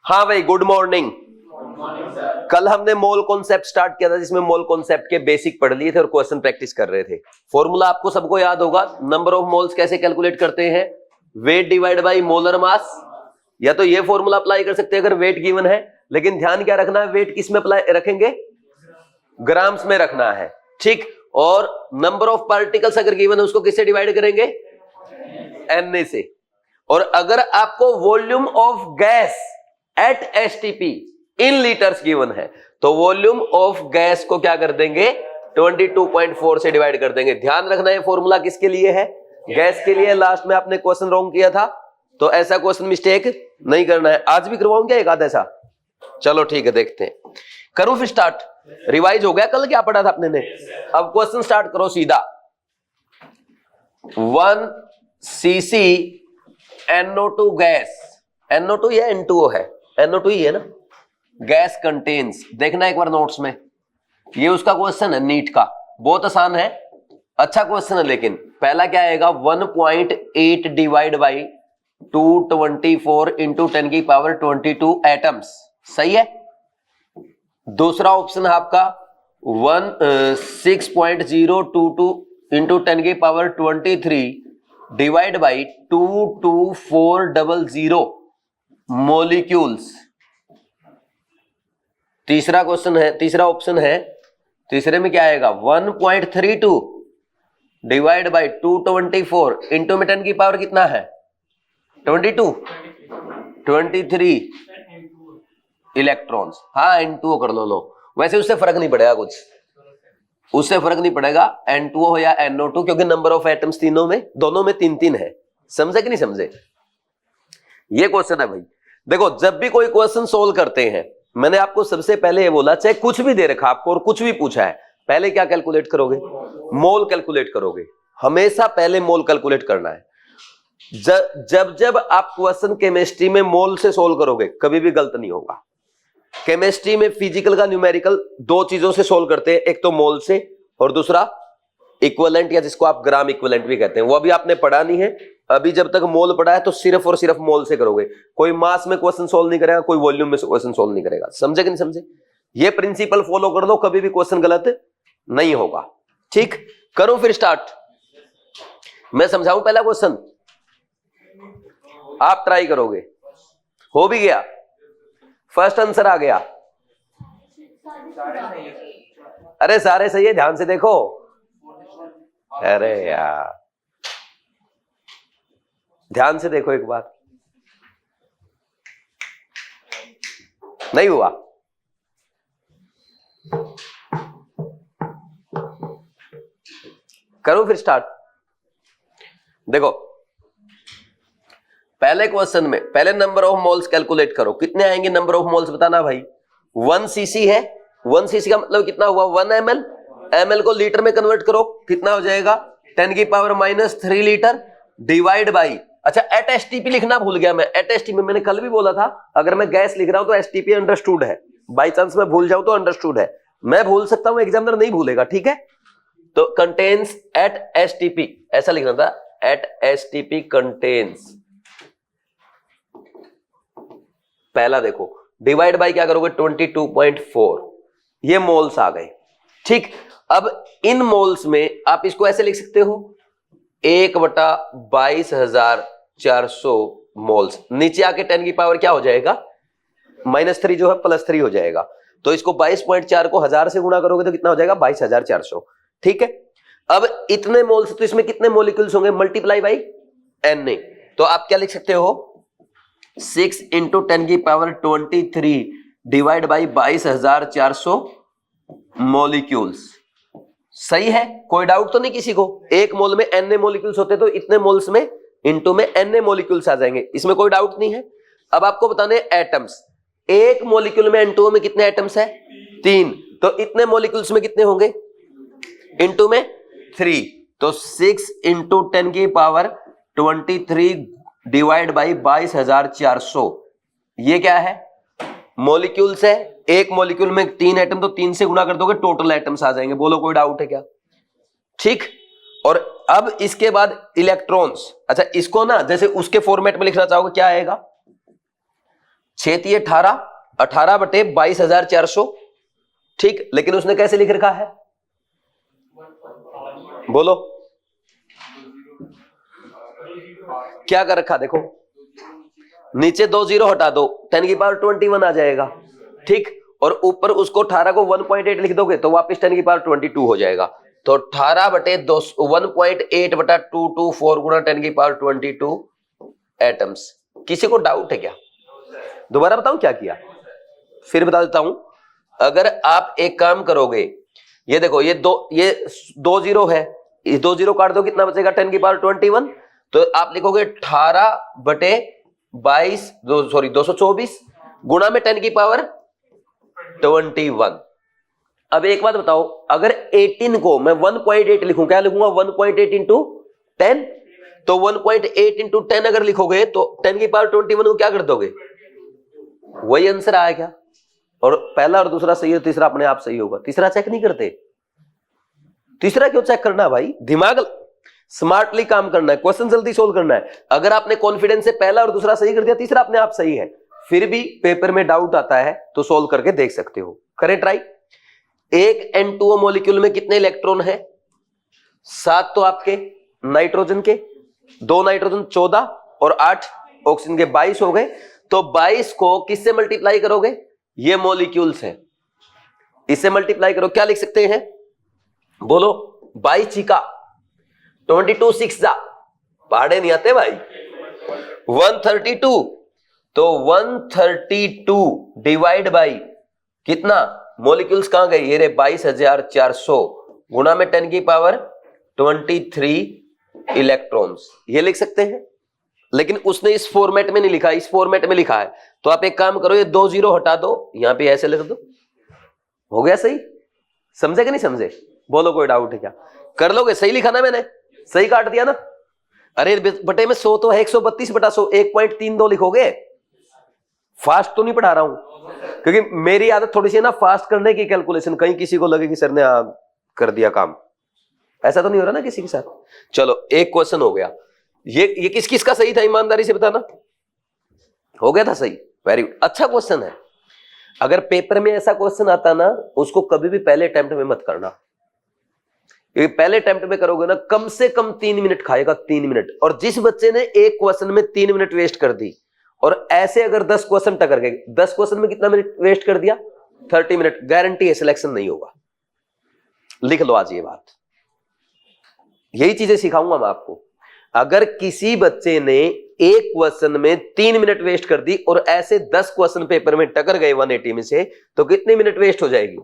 हाँ भाई, good morning. कल हमने मोल कॉन्सेप्ट स्टार्ट किया था, जिसमें मोल कॉन्सेप्ट के बेसिक पढ़ लिए थे और क्वेश्चन प्रैक्टिस कर रहे थे। फॉर्मूला आपको सबको याद होगा, नंबर ऑफ मोल्स कैसे कैलकुलेट करते हैं, weight divide by molar mass. या तो ये फॉर्मूला अप्लाई कर सकते हैं अगर वेट गिवन है, लेकिन ध्यान क्या रखना है, वेट किस में अप्लाई रखेंगे, ग्राम्स में रखना है, ठीक। और नंबर ऑफ पार्टिकल्स अगर गिवन है उसको किससे डिवाइड करेंगे, Na से। और अगर आपको volume of gas at STP in litres given है तो वॉल्यूम ऑफ गैस को क्या कर देंगे, 22.4 से डिवाइड कर देंगे। ध्यान रखना है फॉर्मूला किसके लिए है, गैस के लिए। लास्ट में आपने क्वेश्चन रॉन्ग किया था, तो ऐसा क्वेश्चन मिस्टेक नहीं करना है। आज भी करवाऊं क्या एक आध ऐसा? चलो ठीक है, देखते हैं। करूं फिर स्टार्ट? रिवाइज हो गया कल क्या पढ़ा था अपने ने? अब क्वेश्चन स्टार्ट करो सीधा। 1 cc NO2 गैस, NO2 या N2O है, NO2 ही है ना, गैस कंटेन्स। देखना एक बार नोट्स में, ये उसका क्वेश्चन है नीट का, बहुत आसान है, अच्छा क्वेश्चन है। लेकिन पहला क्या आएगा, 1.8 डिवाइड बाई 224 इंटू 10 की पावर 22 एटम्स, सही है। दूसरा ऑप्शन है आपका 6.022 इंटू 10 की पावर 23 डिवाइड बाई 22400 मॉलिक्यूल्स। तीसरा क्वेश्चन है, तीसरा ऑप्शन है, तीसरे में क्या आएगा, 1.32 डिवाइड बाई 224 इंटू में 10 की पावर कितना है, 22 23 इलेक्ट्रॉन्स। हाँ N2O कर लो, वैसे उससे फर्क नहीं पड़ेगा, कुछ उससे फर्क नहीं पड़ेगा, N2O हो या NO2, क्योंकि नंबर ऑफ एटम्स तीनों में, दोनों में 3-3 है। समझे कि नहीं समझे? ये क्वेश्चन है भाई। देखो, जब भी कोई क्वेश्चन सोल्व करते हैं, मैंने आपको सबसे पहले ये बोला, चाहे कुछ भी दे रखा आपको और कुछ भी पूछा है, पहले क्या कैलकुलेट करोगे, मोल कैलकुलेट करोगे। हमेशा पहले मोल कैलकुलेट करना है। जब आप क्वेश्चन केमिस्ट्री में मोल से सोल्व करोगे, कभी भी गलत नहीं होगा। केमिस्ट्री में फिजिकल का न्यूमेरिकल दो चीजों से सोल्व करते हैं, एक तो मोल से और दूसरा इक्विवेलेंट, या जिसको आप ग्राम इक्विवेलेंट भी कहते हैं। वो अभी आपने पढ़ा नहीं है, अभी जब तक मोल पढ़ा है तो सिर्फ और सिर्फ मोल से करोगे। कोई मास में क्वेश्चन सोल्व नहीं करेगा, कोई वॉल्यूम में क्वेश्चन सोल्व नहीं करेगा। समझे कि नहीं समझे? ये प्रिंसिपल फॉलो कर दो, कभी भी क्वेश्चन गलत नहीं होगा, ठीक। करूं फिर स्टार्ट? मैं समझाऊं पहला क्वेश्चन, आप ट्राई करोगे। हो भी गया, फर्स्ट आंसर आ गया। अरे सारे सही है, ध्यान से देखो। अरे यार, ध्यान से देखो एक बार, नहीं हुआ। करो फिर स्टार्ट। देखो, पहले क्वेश्चन में पहले नंबर ऑफ मोल्स कैलकुलेट करो। कितने आएंगे नंबर ऑफ मोल्स बताना भाई। 1 cc है, 1 cc का मतलब कितना हुआ, 1 ml। ml को लीटर में कन्वर्ट करो, कितना हो जाएगा, 10 की पावर -3 लीटर डिवाइड बाई, अच्छा एट एसटीपी लिखना भूल गया मैं। एट एसटीपी मैंने कल भी बोला था, अगर मैं गैस लिख रहा हूं तो एसटीपी अंडरस्टूड है, बाई चांस मैं भूल जाऊं तो अंडरस्टूड है। मैं भूल सकता हूं, एग्जामिनर नहीं भूलेगा, ठीक है। तो कंटेन्स एट एसटीपी ऐसा लिखना था, एट एसटीपी कंटेन्स। पहला देखो, डिवाइड बाई क्या करोगे, 22.4, ये मोल्स आ गए, ठीक। अब इन मोल्स में आप इसको ऐसे लिख सकते हो, 1/22,400 मोल्स। नीचे आके 10 की पावर क्या हो जाएगा, -3 जो है +3 हो जाएगा। तो इसको 22.4 को 1000 से गुणा करोगे तो कितना हो जाएगा, 22,400, ठीक है। अब इतने मोल्स, तो इसमें कितने मॉलिक्यूल्स होंगे, मल्टीप्लाई बाई Na। तो आप क्या लिख सकते हो, 6 इंटू 10 की पावर 23 डिवाइड बाई 22,400 मॉलिक्यूल्स। सही है, कोई डाउट तो नहीं किसी को? एक मोल में Na मॉलिक्यूल्स होते तो इतने मोल्स में इंटू में Na मॉलिक्यूल्स आ जाएंगे, इसमें कोई डाउट नहीं है। अब आपको बताने एटम्स, एक मॉलिक्यूल में N2O में कितने एटम्स है, 3। तो इतने मॉलिक्यूल्स में कितने होंगे, इंटू में 3। तो 6 इंटू 10 की पावर 23 डिवाइड बाई 22,400, ये क्या है, मॉलिक्यूल्स है। एक मॉलिक्यूल में 3 एटम, तो 3 से गुणा कर दोगे टोटल एटम्स आ जाएंगे। बोलो कोई डाउट है क्या, ठीक। और अब इसके बाद इलेक्ट्रॉन्स, अच्छा इसको ना जैसे उसके फॉर्मेट में लिखना चाहोगे क्या आएगा, 6 18, 18/22,400, ठीक। लेकिन उसने कैसे लिख रखा है, बोलो क्या कर रखा, देखो नीचे 2 0 हटा दो, 10⁻21 आ जाएगा, ठीक। और ऊपर उसको 18 को 1.8 लिख दोगे तो वापस 10⁻22 हो जाएगा। तो 1.8/224 गुणा 10⁻22 एटम्स। किसी को डाउट है क्या? दोबारा बताऊं क्या किया, फिर बता देता हूं। अगर आप एक काम करोगे, ये देखो ये दो जीरो है, ये 2 0 काट दो, कितना बचेगा 10⁻21। तो आप लिखोगे 224 गुणा में 10⁻21। अब एक बात बताओ, अगर 18 को मैं 1.8 लिखूं, क्या लिखूंगा 1.8 इंटू 10, तो 1.8 इंटू 10 अगर लिखोगे तो 10⁻21 को क्या कर दोगे, वही आंसर आया क्या? और पहला और दूसरा सही है, तीसरा अपने आप सही होगा। तीसरा चेक नहीं करते, तीसरा क्यों चेक करना भाई, दिमाग स्मार्टली काम करना है, क्वेश्चन जल्दी सोल्व करना है। अगर आपने कॉन्फिडेंस से पहला और दूसरा सही कर दिया, तीसरा अपने आप सही है, फिर भी पेपर में डाउट आता है तो सोल्व करके देख सकते हो। करें ट्राई। एक N2O मॉलिक्यूल में कितने इलेक्ट्रॉन है? 7 तो आपके नाइट्रोजन के, 2 नाइट्रोजन 14 और 8 ऑक्सीजन के 22 हो गए। तो 22 को किससे मल्टीप्लाई करोगे, ये मॉलिक्यूल्स हैं, इससे मल्टीप्लाई करो, क्या लिख सकते हैं बोलो, 22 चिका 22 6 जा, पहाड़े नहीं आते भाई, 132। तो 132 डिवाइड बाई कितना, मॉलिक्यूल्स कहां गए, ये रे 22,400 गुणा में 10⁻23 इलेक्ट्रॉन्स, ये लिख सकते हैं। लेकिन उसने इस फॉर्मेट में नहीं लिखा, इस फॉर्मेट में लिखा है। तो आप एक काम करो, ये 2 0 हटा दो, यहां पे ऐसे लिख दो, हो गया सही। समझे कि नहीं समझे, बोलो कोई डाउट है क्या? कर लोगे, सही लिखा ना मैंने, सही काट दिया ना। अरे बटे में 100 तो है, 132/100, 1.32 लिखोगे। फास्ट तो नहीं पढ़ा रहा हूं, क्योंकि मेरी आदत थोड़ी सी ना फास्ट करने की कैलकुलेशन, कहीं किसी को लगे कि सर ने कर दिया काम, ऐसा तो नहीं हो रहा ना किसी के साथ। चलो एक क्वेश्चन हो गया, ये किस किस का सही था, ईमानदारी से बताना। हो गया था सही, वेरी गुड, अच्छा क्वेश्चन है। अगर पेपर में ऐसा क्वेश्चन आता ना, उसको कभी भी पहले अटेम्प्ट में मत करना, क्योंकि पहले अटेम्प्ट में करोगे ना कम से कम 3 मिनट खाएगा, 3 मिनट। और जिस बच्चे ने एक क्वेश्चन में 3 मिनट वेस्ट कर दी, और ऐसे अगर 10 क्वेश्चन टकर गए, 10 क्वेश्चन में कितना मिनट वेस्ट कर दिया, 30 मिनट, गारंटी है सिलेक्शन नहीं होगा। लिख लो आज ये बात, यही चीजें सिखाऊंगा मैं आपको। अगर किसी बच्चे ने एक क्वेश्चन में 3 मिनट वेस्ट कर दी और ऐसे 10 क्वेश्चन पेपर में टकर गए 180 में से, तो कितनी मिनट वेस्ट हो जाएगी,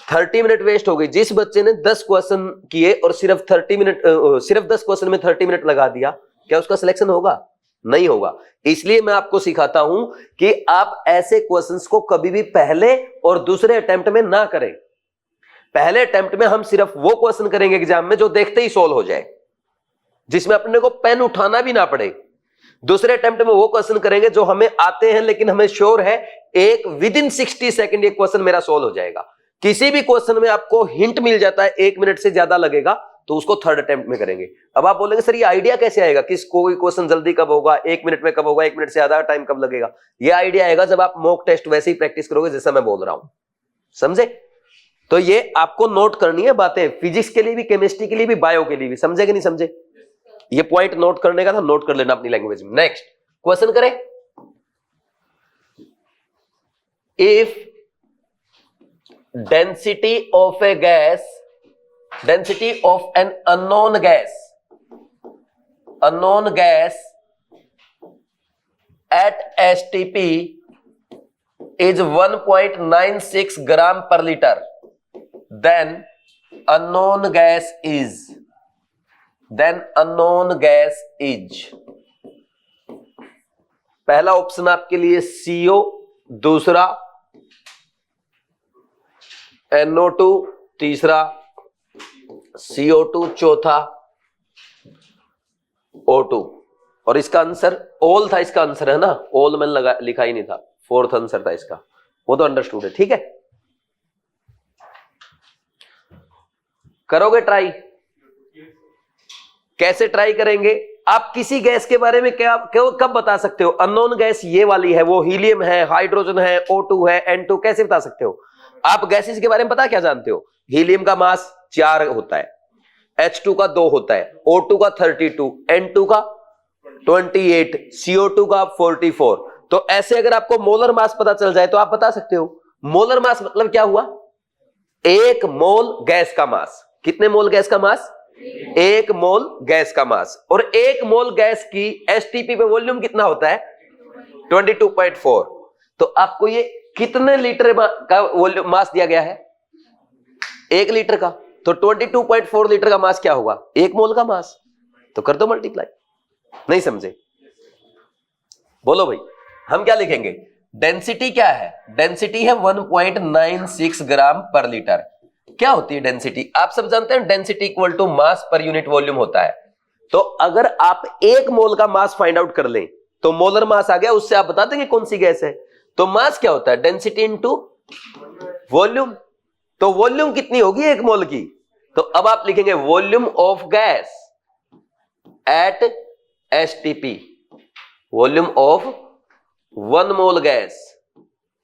30 मिनट वेस्ट हो गई। जिस बच्चे ने 10 क्वेश्चन किए और सिर्फ 10 क्वेश्चन में 30 मिनट लगा दिया, क्या उसका सिलेक्शन होगा? नहीं होगा। इसलिए मैं आपको सिखाता हूं कि आप ऐसे क्वेश्चंस को कभी भी पहले और दूसरे अटेम्प्ट में ना करें। पहले अटेम्प्ट में हम सिर्फ वो क्वेश्चन करेंगे एग्जाम में जो देखते ही सोल्व हो जाए, जिसमें अपने को पेन उठाना भी ना पड़े। दूसरे अटेम्प्ट में वो क्वेश्चन करेंगे जो हमें आते हैं, लेकिन हमें श्योर है एक विदिन 60 सेकंड ये क्वेश्चन मेरा सोल्व हो जाएगा। किसी भी क्वेश्चन में आपको हिंट मिल जाता है 1 मिनट से ज्यादा लगेगा, तो उसको थर्ड अटेम्प्ट में करेंगे। अब आप बोलेंगे सर ये आइडिया कैसे आएगा, किस कोई क्वेश्चन जल्दी कब होगा, 1 मिनट में कब होगा, 1 मिनट से ज्यादा टाइम कब लगेगा? ये आइडिया आएगा जब आप मॉक टेस्ट वैसे ही प्रैक्टिस करोगे जैसा मैं बोल रहा हूं, समझे? तो ये आपको नोट करनी है बातें, फिजिक्स के लिए भी, केमिस्ट्री के लिए भी, बायो के लिए भी। समझे कि नहीं समझे? ये पॉइंट नोट करने का था, नोट कर लेना अपनी लैंग्वेज में। नेक्स्ट क्वेश्चन करें। If density of an unknown gas at STP is 1.96 gram per liter, then unknown gas is पहला ऑप्शन आपके लिए CO, दूसरा NO2, तीसरा CO2, चौथा O2। और इसका आंसर ऑल था, इसका आंसर है ना, ऑल मैंने लिखा ही नहीं था, फोर्थ आंसर था इसका, वो तो अंडरस्टूड है। ठीक है, करोगे ट्राई? कैसे ट्राई करेंगे? आप किसी गैस के बारे में क्या कब बता सकते हो? अननोन गैस ये वाली है, वो हीलियम है, हाइड्रोजन है, O2 है, N2, कैसे बता सकते हो? आप गैसेस के बारे में पता क्या जानते हो? हीलियम का मास 4 होता है, H2 का 2 होता है, O2 का 32, N2 का 28, CO2 का 44। तो ऐसे अगर आपको मोलर मास पता चल जाए तो आप बता सकते हो। मोलर मास मतलब क्या हुआ? एक मोल गैस का मास। कितने मोल गैस का मास? एक मोल गैस का मास। और एक मोल गैस की एसटीपी पे वॉल्यूम कितना होता है? 22.4। तो आपको ये कितने लीटर का वॉल्यूम मास दिया गया है? 1 लीटर का। तो 22.4 लीटर का मास क्या होगा? 1 मोल का मास। तो कर दो मल्टीप्लाई। नहीं समझे? बोलो भाई, हम क्या लिखेंगे? डेंसिटी क्या है? डेंसिटी है 1.96 ग्राम पर लीटर। क्या होती है डेंसिटी? आप सब जानते हैं density equal to mass per unit volume होता है। तो अगर आप 1 मोल का मास फाइंड आउट कर लें तो मोलर मास आ गया, उससे आप बता देंगे कौन सी गैस है। तो मास क्या होता है? Density into volume. तो वॉल्यूम कितनी होगी 1 मोल की? तो अब आप लिखेंगे volume of gas at STP. Volume of 1 mole gas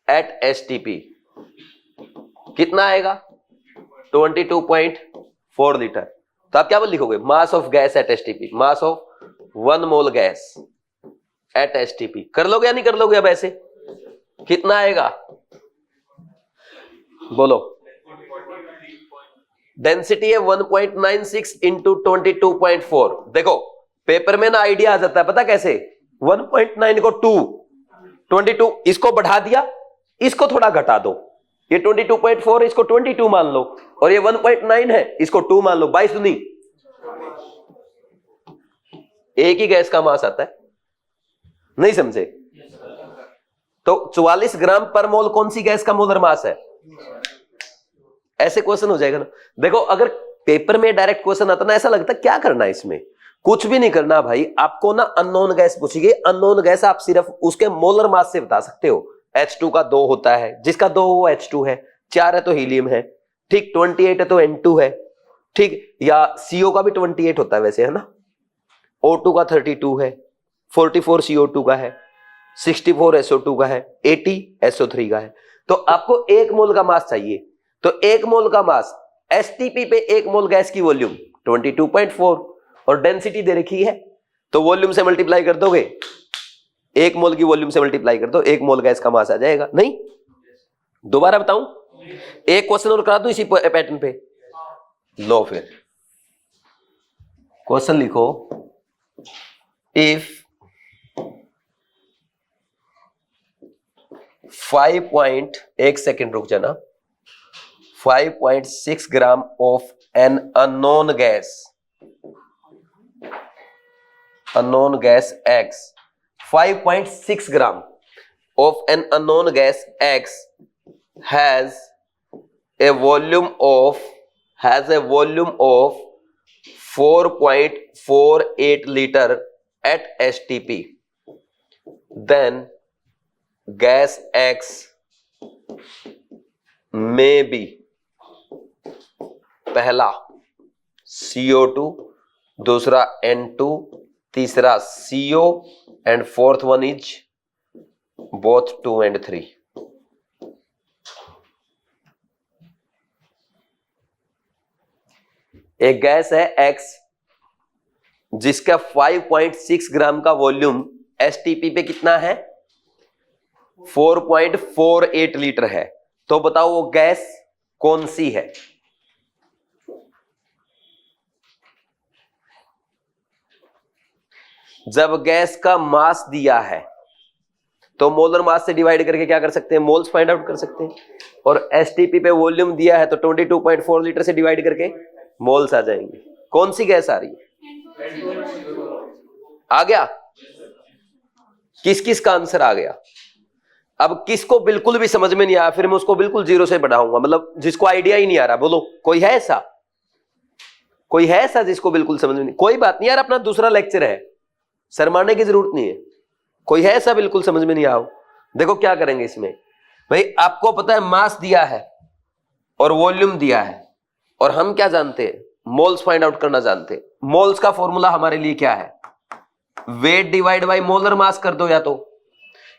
at STP कितना आएगा? 22.4 लीटर। तो आप क्या लिखोगे? Mass of gas at STP, mass of 1 mole gas at STP. कर लोगे या नहीं कर लोगे? अब ऐसे कितना आएगा बोलो? डेंसिटी है 1.96 इंटू 22.4। देखो पेपर में ना आइडिया आ जाता है, पता कैसे? 1.9 को 22, इसको बढ़ा दिया, इसको थोड़ा घटा दो। ये 22.4 इसको 22 मान लो, और ये 1.9 है, इसको 2 मान लो। 22 नहीं, एक ही गैस का मास आता है। नहीं समझे? तो 44 ग्राम पर मोल कौन सी गैस का मोलर मास है? ऐसे क्वेश्चन हो जाएगा ना। देखो अगर पेपर में डायरेक्ट क्वेश्चन आता ना, ऐसा लगता है क्या करना है इसमें? कुछ भी नहीं करना भाई। आपको ना अननोन गैस पूछेगी, अननोन गैस आप सिर्फ उसके मोलर मास से बता सकते हो। H2 का 2 होता है, जिसका 2 वो H2 है, 4 है तो हीलियम है, ठीक। 28 है तो N2 है, ठीक। या CO का भी 28 होता है वैसे, है ना। O2 का 32 है, 44 CO2 का है, 64 SO2 का है, 80 SO3 का है। तो आपको 1 मोल का मास चाहिए। तो 1 मोल का मास एसटीपी पे 1 मोल गैस की वॉल्यूम 22.4 और डेंसिटी दे रखी है, तो वॉल्यूम से मल्टीप्लाई कर दोगे, 1 मोल की वॉल्यूम से मल्टीप्लाई कर दो, 1 मोल गैस का मास आ जाएगा। नहीं? दोबारा बताऊं? एक क्वेश्चन और करा दूं इसी पैटर्न पे। लो फिर क्वेश्चन लिखो। इफ 1 सेकेंड रुक जाना। 5.6 gram of an unknown gas X, 5.6 gram of an unknown gas X has a volume of 4.48 liter at STP. Then gas X may be पहला CO2, दूसरा N2, तीसरा CO and fourth one is both 2 and 3. एक gas है X जिसका 5.6 ग्राम का volume STP पे कितना है? 4.48 लीटर है। तो बताओ वो गैस कौन सी है? जब गैस का मास दिया है तो मोलर मास से डिवाइड करके क्या कर सकते हैं? मोल्स फाइंड आउट कर सकते हैं। और एसटीपी पे वॉल्यूम दिया है तो 22.4 लीटर से डिवाइड करके मोल्स आ जाएंगे। कौन सी गैस आ रही है? आ गया? किस किस का आंसर आ गया? अब किसको बिल्कुल भी समझ में नहीं आया, फिर मैं उसको बिल्कुल 0 से बढ़ाऊंगा। मतलब जिसको आइडिया ही नहीं आ रहा, बोलो कोई है ऐसा? कोई है ऐसा जिसको बिल्कुल समझ में नहीं? कोई बात नहीं यार, अपना दूसरा लेक्चर है, शर्माने की जरूरत नहीं है। कोई है ऐसा बिल्कुल समझ में नहीं आओ? देखो क्या करेंगे इसमें भाई। आपको पता है मास दिया है और वॉल्यूम दिया है, और हम क्या जानते हैं? मोल्स फाइंड आउट करना जानते हैं। मोल्स का फॉर्मूला हमारे लिए क्या है? वेट डिवाइड बाई मोलर मास कर दो,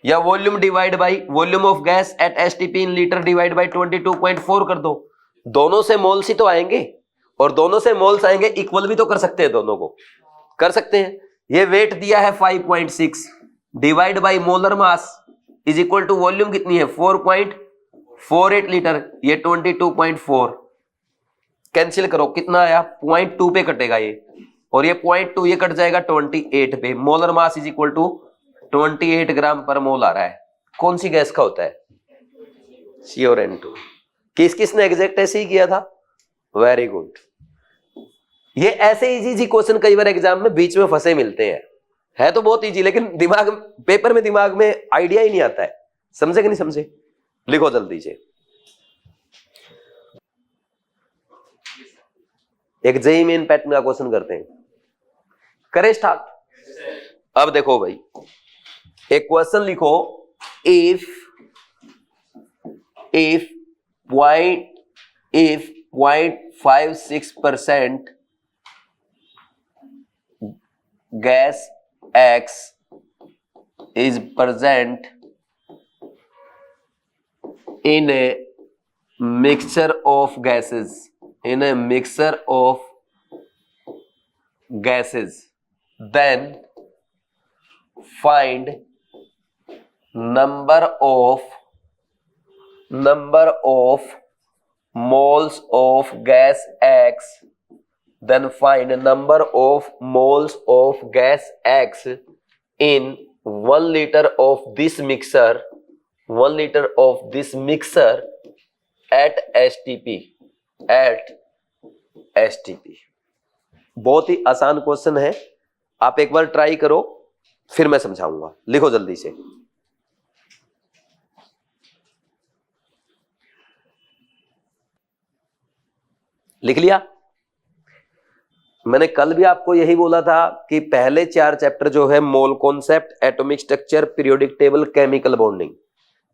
या volume divide by volume of gas at STP in litre divide by 22.4 कर दो। दोनों से मोल्स ही तो आएंगे, और दोनों से मोल्स आएंगे इक्वल भी तो कर सकते हैं, दोनों को कर सकते हैं। ये वेट दिया है 5.6 divide by molar mass is equal to volume कितनी है 4.48 लीटर, ये 22.4 कैंसिल करो, कितना आया 0.2 पे कटेगा ये, और ये 0.2 ये कट जाएगा 28 पे। Molar mass is equal to 28 gram per mole आ रहा है। कौन सी गैस का होता है? CO2। किस किसने एग्जैक्ट ऐसे ही किया था? Very good. ये ऐसे इजी क्वेश्चन कई बार एग्जाम में बीच में फंसे मिलते हैं, है तो बहुत इजी, लेकिन दिमाग पेपर में दिमाग में आइडिया ही नहीं आता है। समझे कि नहीं समझे? लिखो जल्दी से। एक जेईई मेन पैटर्न का क्वेश्चन करते हैं, करें स्टार्ट। अब देखो भाई, एक क्वेश्चन लिखो, if 0.56% gas X is present in a mixture of gases, then find number of moles of gas X, then find number of moles of gas X in 1 liter of this mixture at STP। बहुत ही आसान question है, आप एक बार try करो, फिर मैं समझाऊंगा। लिखो जल्दी से। लिख लिया? मैंने कल भी आपको यही बोला था कि पहले 4 चैप्टर जो है, mole concept, atomic structure, periodic table, chemical bonding,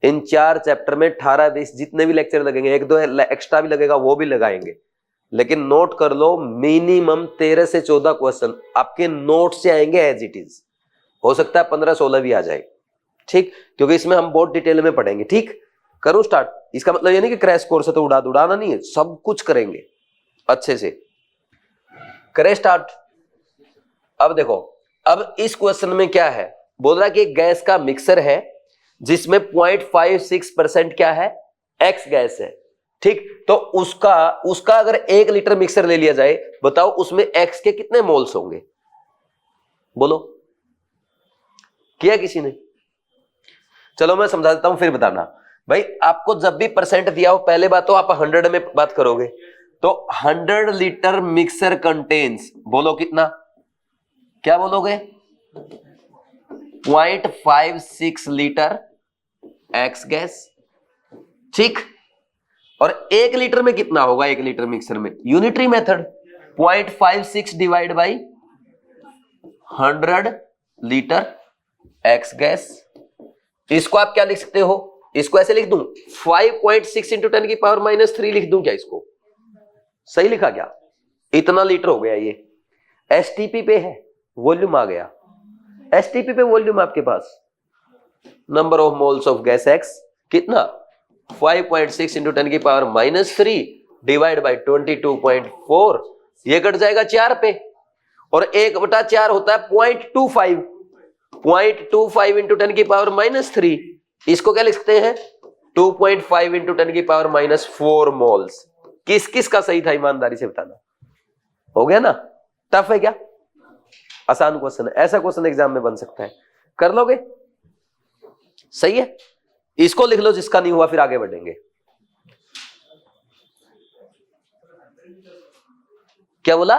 इन 4 चैप्टर में 18-20 जितने भी लेक्चर लगेंगे, 1-2 एक्स्ट्रा भी लगेगा वो भी लगाएंगे, लेकिन नोट कर लो मिनिमम 13 से 14 क्वेश्चन आपके नोट से आएंगे एज इट इज। हो सकता है 15-16 भी आ जाए, ठीक, क्योंकि इसमें हम बहुत डिटेल में पढ़ेंगे। ठीक, करूं स्टार्ट? इसका मतलब ये नहीं कि क्रैश कोर्स है तो उड़ाना नहीं है, सब कुछ करेंगे अच्छे से। करें स्टार्ट। अब देखो, अब इस क्वेश्चन में क्या है, बोल रहा है कि एक गैस का मिक्सर है जिसमें 0.56% क्या है, एक्स गैस है। ठीक, तो उसका अगर 1 लीटर मिक्सर ले लिया जाए, बताओ उसमें एक्स के कितने मोल्स होंगे? बोलो, किया किसी ने? चलो मैं समझा देता हूं, फिर बताना। भाई आपको जब भी परसेंट दिया हो, पहले बात तो आप 100 में बात करोगे, तो 100 लीटर मिक्सर कंटेन्स, बोलो कितना, क्या बोलोगे? 0.56 लीटर एक्स गैस। ठीक, और 1 लीटर में कितना होगा? 1 लीटर मिक्सर में unitary method, 0.56 divide by 100 litre x gas. इसको आप क्या लिख सकते हो? इसको ऐसे लिख दूं, 5.6 इंटू 10 की पावर -3 लिख दूं क्या? इसको सही लिखा क्या? इतना लीटर हो गया। ये एसटीपी पे है, वॉल्यूम आ गया। एसटीपी पे वॉल्यूम आपके पास, number of moles of gas X कितना? 5.6 इंटू 10 की पावर -3 डिवाइड बाई 22.4, ये कट जाएगा 4 पे, और 1/4 होता है 0.25। 0.25 इंटू 10 की पावर -3, इसको क्या लिख सकते हैं? 2.5 इंटू 10 की पावर -4 मोल्स। किस किस का सही था, ईमानदारी से बताना। हो गया ना? टफ है क्या? आसान क्वेश्चन है, ऐसा क्वेश्चन एग्जाम में बन सकता है, कर लोगे? सही है, इसको लिख लो, जिसका नहीं हुआ फिर आगे बढ़ेंगे। क्या बोला?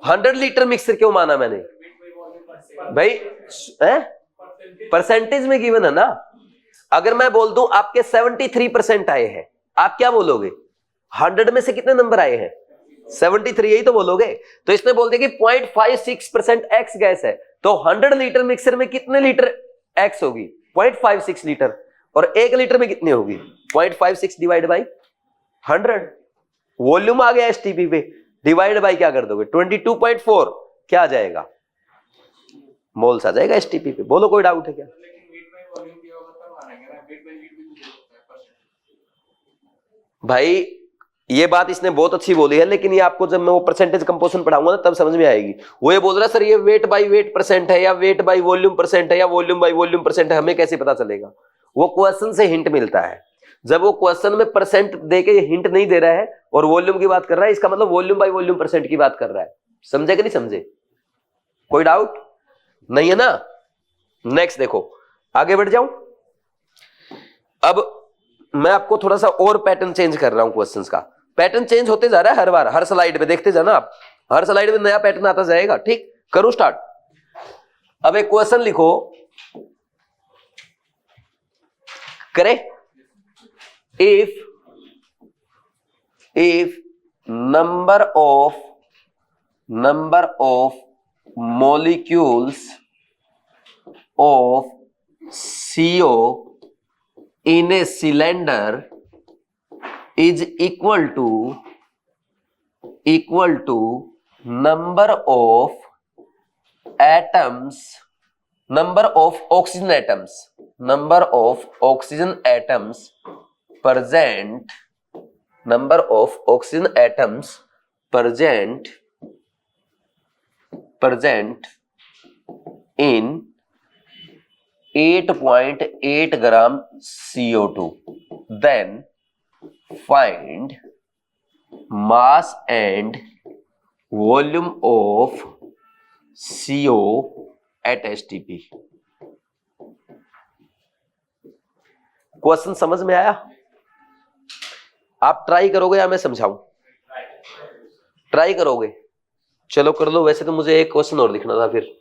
100 लीटर मिक्सर क्यों माना मैंने भाई? परसेंटेज में गिवन है ना। अगर मैं बोल दूं आपके 73% आए हैं, आप क्या बोलोगे? 100 में से कितने नंबर आए हैं? 73, यही तो बोलोगे। तो इसने बोल दिया कि 0.56% एक्स गैस है, तो 100 लीटर मिक्सर में कितने लीटर एक्स होगी? 0.56 लीटर, और 1 लीटर में कितनी होगी? 0.56 डिवाइड बाई 100, वॉल्यूम आ गया एसटीपी पे, डिवाइड बाई क्या कर दोगे? 22.4, क्या आ जाएगा? मोल्स आ जाएगा एसटीपी पे। बोलो कोई डाउट है क्या? भाई ये बात इसने बहुत अच्छी बोली है, लेकिन ये आपको जब मैं वो परसेंटेज कंपोजिशन पढ़ाऊंगा ना तब समझ में आएगी। वो ये बोल रहा सर ये वेट बाय वेट परसेंट है या वेट बाय वॉल्यूम परसेंट है या वॉल्यूम बाय वॉल्यूम परसेंट है, हमें कैसे पता चलेगा? वो क्वेश्चन से हिंट मिलता है। जब वो क्वेश्चन में परसेंट देके हिंट नहीं दे रहा है और वॉल्यूम की बात कर रहा है, इसका मतलब वॉल्यूम बाय वॉल्यूम परसेंट की बात कर रहा है। समझे कि नहीं समझे? कोई डाउट नहीं है ना? नेक्स्ट देखो, आगे बढ़ जाऊं। अब मैं आपको थोड़ा सा और पैटर्न चेंज कर रहा हूं। क्वेश्चंस का पैटर्न चेंज होते जा रहा है हर बार, हर स्लाइड में देखते जाना आप, हर स्लाइड में नया पैटर्न आता जाएगा। ठीक, करूं स्टार्ट। अब एक क्वेश्चन लिखो, करे if number of molecules of CO in a cylinder is equal to number of oxygen atoms present in 8.8 gram CO2, then find mass and volume of CO at STP। Question समझ में आया? आप try करोगे या मैं समझाऊं? Try करोगे? चलो कर लो। वैसे तो मुझे एक क्वेश्चन और लिखना था, फिर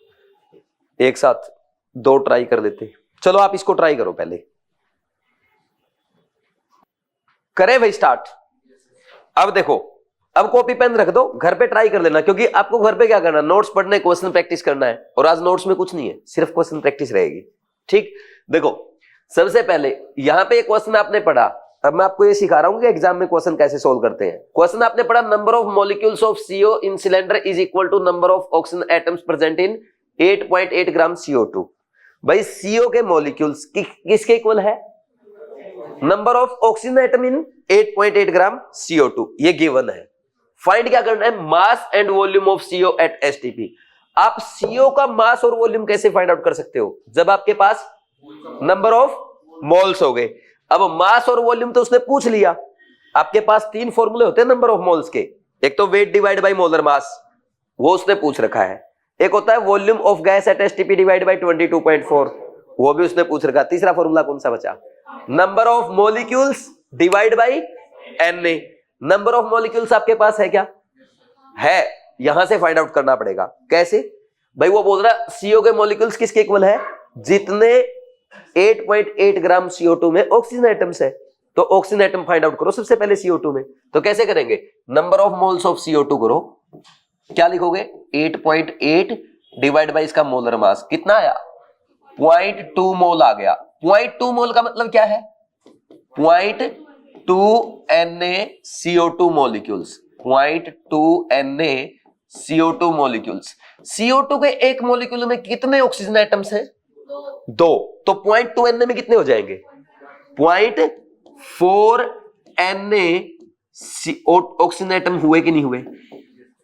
एक साथ दो ट्राई कर लेते। चलो आप इसको ट्राई करो पहले। करे भाई स्टार्ट। अब देखो, अब कॉपी पेन रख दो, घर पे ट्राई कर लेना, क्योंकि आपको घर पे क्या करना, नोट्स पढ़ने, क्वेश्चन प्रैक्टिस करना है। और आज नोट्स में कुछ नहीं है, सिर्फ क्वेश्चन प्रैक्टिस रहेगी। ठीक, देखो सबसे पहले यहां पे एक क्वेश्चन आपने पढ़ा। अब मैं आपको ये सिखा रहा हूं कि एग्जाम में क्वेश्चन कैसे सोल्व करते हैं। क्वेश्चन आपने पढ़ा, number of molecules of CO in cylinder is equal to number of oxygen atoms present in 8.8 gram CO2। भाई CO के मॉलिक्यूल्स किसके इक्वल है? Number of oxygen atom in 8.8 gram CO2, ये गिवन है। फाइंड क्या करना है? Mass and volume of CO at STP। आप CO का मास और वॉल्यूम कैसे फाइंड आउट कर सकते हो? जब आपके पास नंबर ऑफ मोल्स हो गए। अब मास और वॉल्यूम तो उसने पूछ लिया। आपके पास तीन फॉर्मूले होते हैं नंबर ऑफ मोल्स के। एक तो weight divide by molar mass, वो उसने पूछ रखा है। एक होता है volume of gas at STP divide by 22.4, वो भी उसने पूछ रखा। तीसरा फॉर्मूला कौन सा बचा? Number of molecules divide by Na। Number of molecules आपके पास है क्या? है। यहां से फाइंड आउट करना पड़ेगा। कैसे? भाई वो बोल रहा CO के मॉलिक्यूल्स किसके इक्वल है? जितने 8.8 ग्राम CO2 में ऑक्सीजन एटम्स है। तो ऑक्सीजन एटम फाइंड आउट करो सबसे पहले CO2 में। तो कैसे करेंगे? Number of moles of CO2 करो। क्या लिखोगे? 8.8 डिवाइड बाय इसका मोलर मास। कितना आया? 0.2 मोल आ गया। 0.2 मोल का मतलब क्या है? 0.2 NaCO2 molecules. 0.2 NaCO2 molecules. CO2 के एक मॉलिक्यूल में कितने ऑक्सीजन एटम्स हैं? 2। तो 0.2 Na में कितने हो जाएंगे? 0.4 Na ऑक्सीजन एटम हुए कि नहीं हुए?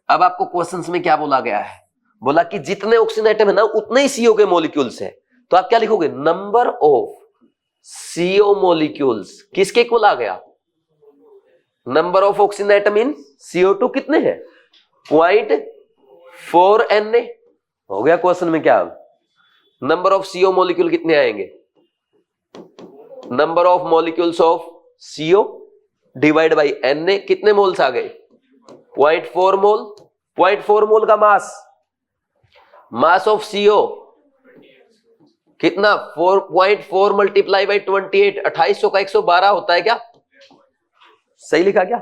अब आपको क्वेश्चंस में क्या बोला गया है? बोला कि जितने ऑक्सीजन एटम है ना उतने ही CO के मॉलिक्यूल्स है। तो आप क्या लिखोगे? नंबर ऑफ CO मॉलिक्यूल्स किसके इक्वल आ गया? Number of oxygen atom in CO2 कितने हैं? 0.4 Na। हो गया क्वेश्चन में क्या? नंबर ऑफ CO मॉलिक्यूल कितने आएंगे? Number of molecules of CO divide by Na। कितने मोल्स आ गए? 0.4 मोल। 0.4 मोल का मास ऑफ CO कितना? 4.4 मल्टीप्लाई बाई 28, 2800 का 112 होता है क्या? सही लिखा क्या?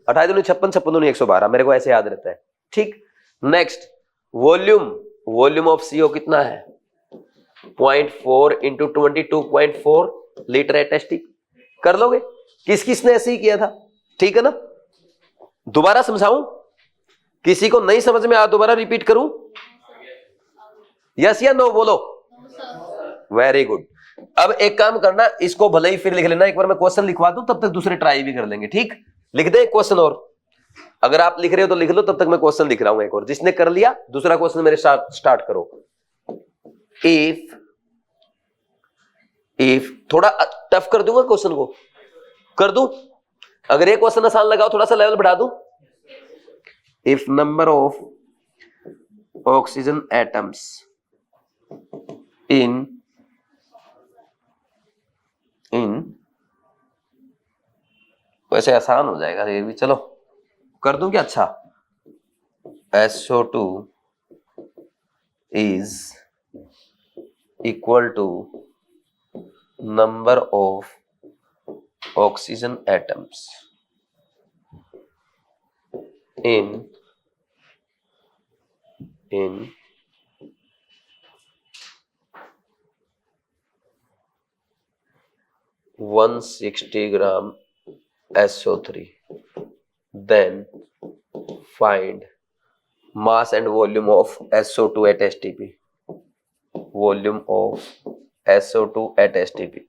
28 दूनी 56, 56 दूनी 112, मेरे को ऐसे याद रहता है। ठीक, नेक्स्ट वॉल्यूम ऑफ CO कितना है? 0.4 इंटू 22.4 लीटर एट STP। कर लोगे? किसने ऐसे ही किया था? ठीक है ना? दोबारा समझाऊं? किसी को नहीं समझ में आया दोबारा रिपीट करूं? यस या नो बोलो। Very good. अब एक काम करना, इसको भले ही फिर लिख लेना, एक बार मैं क्वेश्चन लिखवा दूं तब तक दूसरे ट्राई भी कर लेंगे, ठीक? लिख दे एक क्वेश्चन और, अगर आप लिख रहे हो तो लिख लो, तब तक मैं क्वेश्चन लिख रहा हूं एक और। जिसने कर लिया दूसरा क्वेश्चन मेरे साथ स्टार्ट करो। इफ थोड़ा टफ कर दूंगा क्वेश्चन को, कर दूं? अगर ये क्वेश्चन आसान लगाओ थोड़ा सा लेवल बढ़ा दूं। If number of oxygen atoms in वैसे आसान हो जाएगा ये भी, चलो कर दूं क्या? अच्छा, SO2 is equal to number of oxygen atoms in 160 gram SO3, then find mass and volume of SO2 at STP. Volume of SO2 at STP.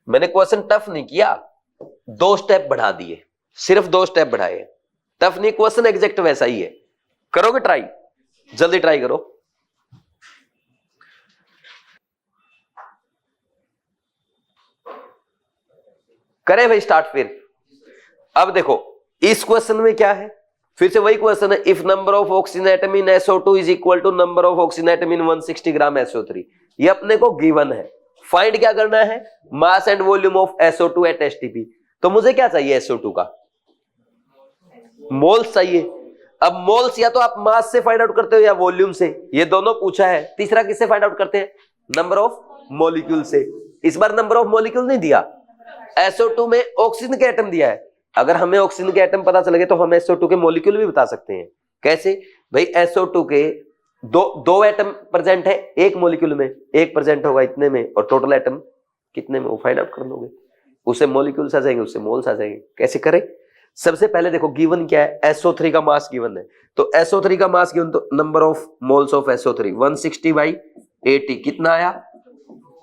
मैंने क्वेश्चन टफ नहीं किया, 2 स्टेप बढ़ा दिए, सिर्फ 2 स्टेप बढ़ाए। टफ नहीं, क्वेश्चन एग्जैक्ट वैसा ही है। करोगे ट्राई? जल्दी ट्राई करो। करें भाई स्टार्ट फिर। अब देखो इस क्वेश्चन में क्या है, फिर से वही क्वेश्चन है। If number of oxygen atom in SO2 is equal to number of oxygen atom in 160 gram SO3। ये अपने को गिवन है। फाइंड क्या करना है? Mass and volume of SO2 at STP। तो मुझे क्या चाहिए? SO2 का मोल्स चाहिए। अब मोल्स या तो आप मास से फाइंड आउट करते हो या वॉल्यूम से, ये दोनों पूछा है। तीसरा किससे फाइंड आउट करते हैं? नंबर ऑफ मॉलिक्यूल से। इस बार नंबर ऑफ मॉलिक्यूल नहीं दिया, SO2 में ऑक्सीजन के एटम दिया है। अगर हमें ऑक्सीजन के एटम पता चल गए तो हम SO2 के मॉलिक्यूल भी बता सकते हैं। कैसे भाई? SO2 के दो एटम प्रेजेंट है एक मॉलिक्यूल में, एक प्रेजेंट होगा इतने में, और टोटल एटम कितने में वो फाइंड आउट कर लोगे। उससे मॉलिक्यूल्स आ जाएंगे, उससे मोल्स आ जाएंगे। कैसे करें? सबसे पहले देखो गिवन क्या है, SO3 का मास गिवन है। तो SO3 का मास गिवन, तो number of moles of SO3 160/80 कितना आया?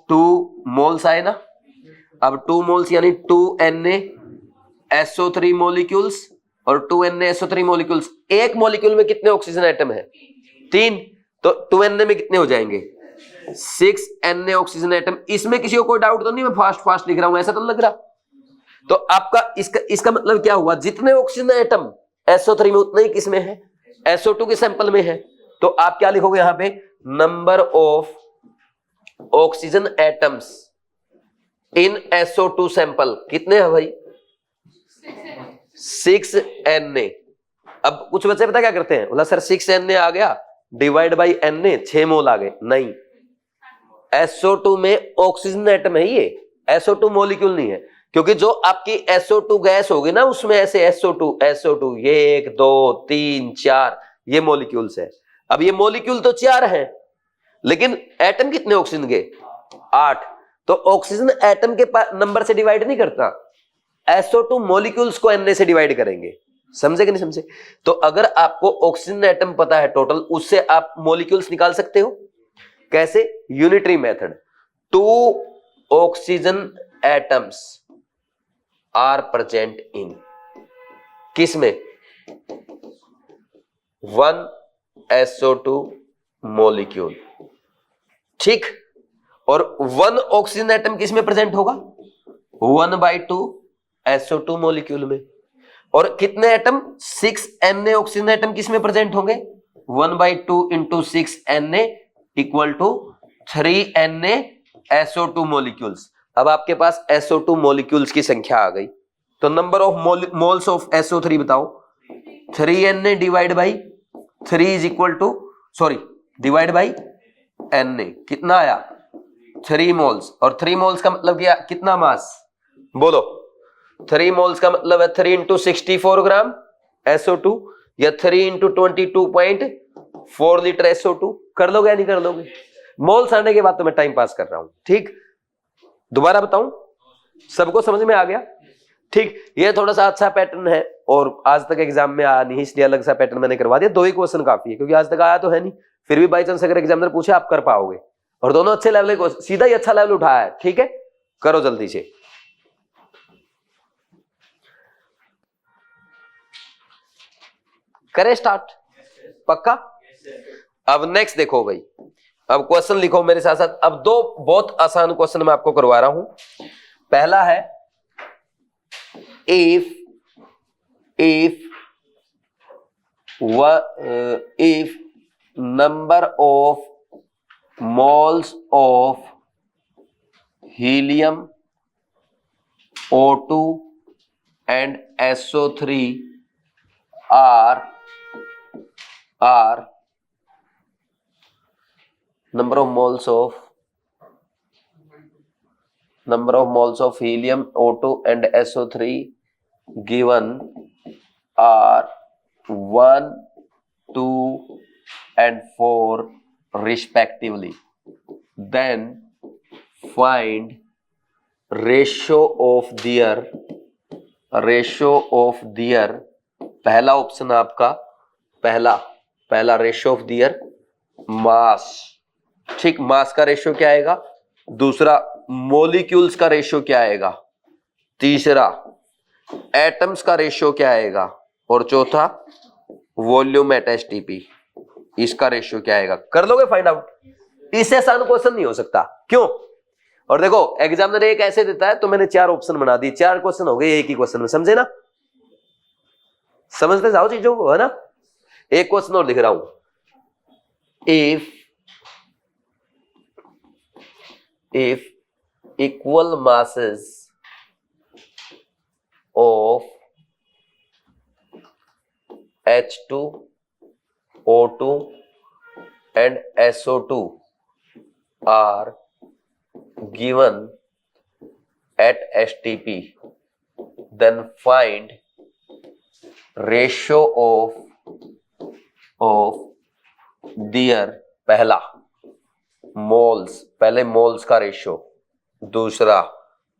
2 मोल्स आए ना। अब 2 मोल्स यानी 2Na-SO3 मॉलिक्यूल्स और 2Na-SO3 मॉलिक्यूल्स। एक मॉलिक्यूल में कितने ऑक्सीजन एटम है? 3। तो 2Na में कितने हो जाएंगे? 6Na oxygen atom. इसमें किसी को कोई डाउट तो नहीं? मैं फास्ट लिख रहा हूं ऐसा तो लग रहा। तो आपका इसका मतलब क्या हुआ? जितने ऑक्सीजन एटम SO3 में उतने ही किसमें है? SO2 के सैंपल में है। तो आप क्या लिखोगे यहां पे? Number of oxygen atoms in SO2 sample कितने हैं भाई? 6Na। अब कुछ बच्चे पता क्या करते हैं? बोला सर 6Na आ गया डिवाइड बाई Na, 6 मोल आ गए। नहीं, SO2 में ऑक्सीजन एटम है, ये SO2 मॉलिक्यूल नहीं है। क्योंकि जो आपकी SO2 गैस होगी ना, उसमें ऐसे SO2 ये 1 2 3 4 ये मॉलिक्यूल्स है। अब ये मॉलिक्यूल तो 4 हैं, लेकिन एटम कितने ऑक्सीजन के? 8। तो ऑक्सीजन एटम के नंबर से डिवाइड नहीं करता, SO2 मॉलिक्यूल्स को Na से डिवाइड करेंगे। समझे कि नहीं समझे? तो अगर आपको ऑक्सीजन एटम पता है टोटल, उससे आप मॉलिक्यूल्स निकाल सकते हो। कैसे? Unitary method. 2 oxygen atoms are present in किसमें? 1 SO2 मॉलिक्यूल, ठीक। और 1 ऑक्सीजन एटम किसमें प्रेजेंट होगा? 1/2 SO2 मॉलिक्यूल में। और कितने एटम? 6Na ऑक्सीजन एटम किसमें प्रेजेंट होंगे? 1/2 × 6Na equal to 3Na SO2 molecules. अब आपके पास SO2 मॉलिक्यूल्स की संख्या आ गई। तो number of moles of SO3 बताओ। 3Na divide by 3 is equal to, sorry divide by Na कितना आया? 3 मोल्स। और 3 मोल्स का मतलब क्या? कितना मास बोलो? 3 मोल्स का मतलब है 3 × 64 ग्राम SO2 या 3 × 22.4 लीटर SO2। कर लोगे या नहीं कर लोगे? मोल्स आने के बाद तो मैं टाइम पास कर रहा हूं, ठीक। दोबारा बताऊं, सबको समझ में आ गया? ठीक। ये थोड़ा सा अच्छा पैटर्न है और आज तक एग्जाम में आया नहीं, इसलिए अलग सा पैटर्न मैंने करवा दिया। 2 ही क्वेश्चन काफी है, क्योंकि आज तक आया तो है नहीं। फिर भी बाई चांस अगर एग्जामिनर पूछे आप कर पाओगे, और दोनों अच्छे लेवल को सीधा ही अच्छा लेवल उठाया है। ठीक है, करो जल्दी से। करें स्टार्ट, पक्का? अब नेक्स्ट देखो भाई, अब क्वेश्चन लिखो मेरे साथ साथ। अब दो बहुत आसान क्वेश्चन मैं आपको करवा रहा हूं। पहला है if number of moles of helium, O2 and SO3 are number of moles of helium, O2 and SO3 given are 1, 2 and 4 respectively, then find ratio of their पहला ऑप्शन आपका पहला रेशियो ऑफ दियर मास। ठीक, मास का ratio क्या आएगा, दूसरा molecules का ratio क्या आएगा, तीसरा एटम्स का रेशियो क्या आएगा, और चौथा वॉल्यूम एट एसटीपी, इसका रेशियो क्या आएगा। कर लोगे फाइंड आउट? इससे आसान क्वेश्चन नहीं हो सकता। क्यों? और देखो एग्जामिनर एक ऐसे देता है तो मैंने 4 ऑप्शन बना दिए, 4 क्वेश्चन हो गए एक ही क्वेश्चन में, समझे ना? समझते जाओ चीजों को, है ना? एक क्वेश्चन और लिख रहा हूं, if equal masses of H2, O2 and SO2 are given at STP, then find ratio of their पहला मोल्स, पहले मोल्स का रेशियो, दूसरा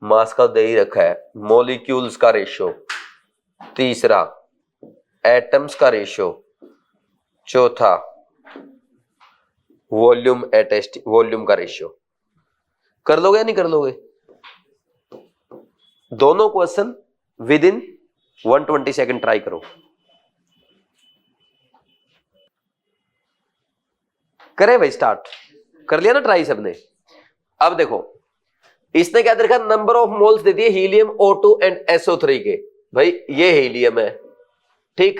मास का दे ही रखा है, मॉलिक्यूल्स का रेशियो, तीसरा एटम्स का रेशियो, चौथा वॉल्यूम का रेशियो। कर लोगे या नहीं कर लोगे? दोनों question with in 120 second try करो। करे भाई स्टार्ट, कर लिया ना ट्राई सबने? अब देखो इसने क्या दे रखा, नंबर ऑफ मोल्स दे दिए हीलियम, O2 एंड SO3 के। भाई ये हीलियम है, ठीक,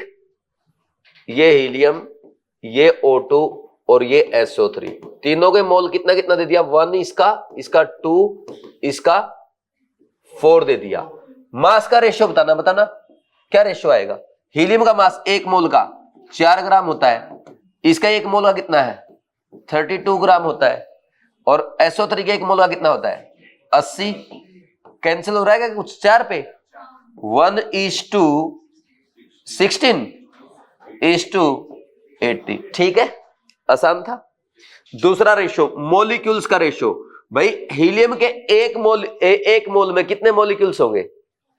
ये हीलियम, ये O2 और ये SO3, तीनों के मोल कितना कितना दे दिया, 1 इसका 2 इसका 4 दे दिया। मास का रेशियो बताना क्या रेशियो आएगा। हीलियम का मास 1 मोल का 4 ग्राम होता है, इसका 1 मोल का कितना है, 32 ग्राम होता है, और SO3 के 1 मोल का कितना होता है, 80। कैंसिल हो रहा है क्या कुछ 4 पे, 1:16:80। ठीक है, आसान था। दूसरा रेशियो मॉलिक्यूल्स का रेशियो, भाई हीलियम के 1 मोल में कितने मॉलिक्यूल्स होंगे,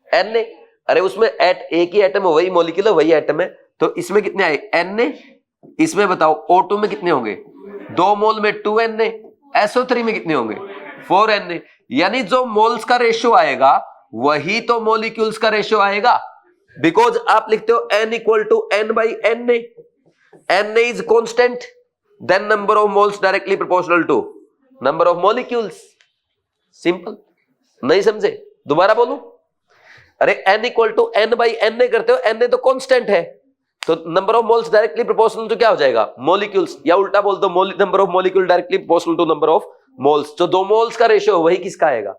Na। अरे उसमें एक ही एटम है, वही मॉलिक्यूल है, वही एटम है, तो इसमें कितने आए, Na। इसमें बताओ O2 में कितने होंगे, 2 मोल में 2 Na, SO3 में कितने होंगे, 4 Na। यानी जो मोल्स का रेशियो आएगा वही तो मॉलिक्यूल्स का रेशियो आएगा, बिकॉज आप लिखते हो N equal to N by Na। Na is constant, then number of moles directly proportional to number of molecules. Simple, नहीं समझे? दोबारा बोलूं, अरे N equal to N by Na करते हो, Na तो कॉन्स्टेंट है, तो number of moles directly proportional to क्या हो जाएगा, मॉलिक्यूल्स, या उल्टा बोल दो number of molecule directly proportional to number of moles. जो 2 मोल्स का रेशियो वही किसका आएगा,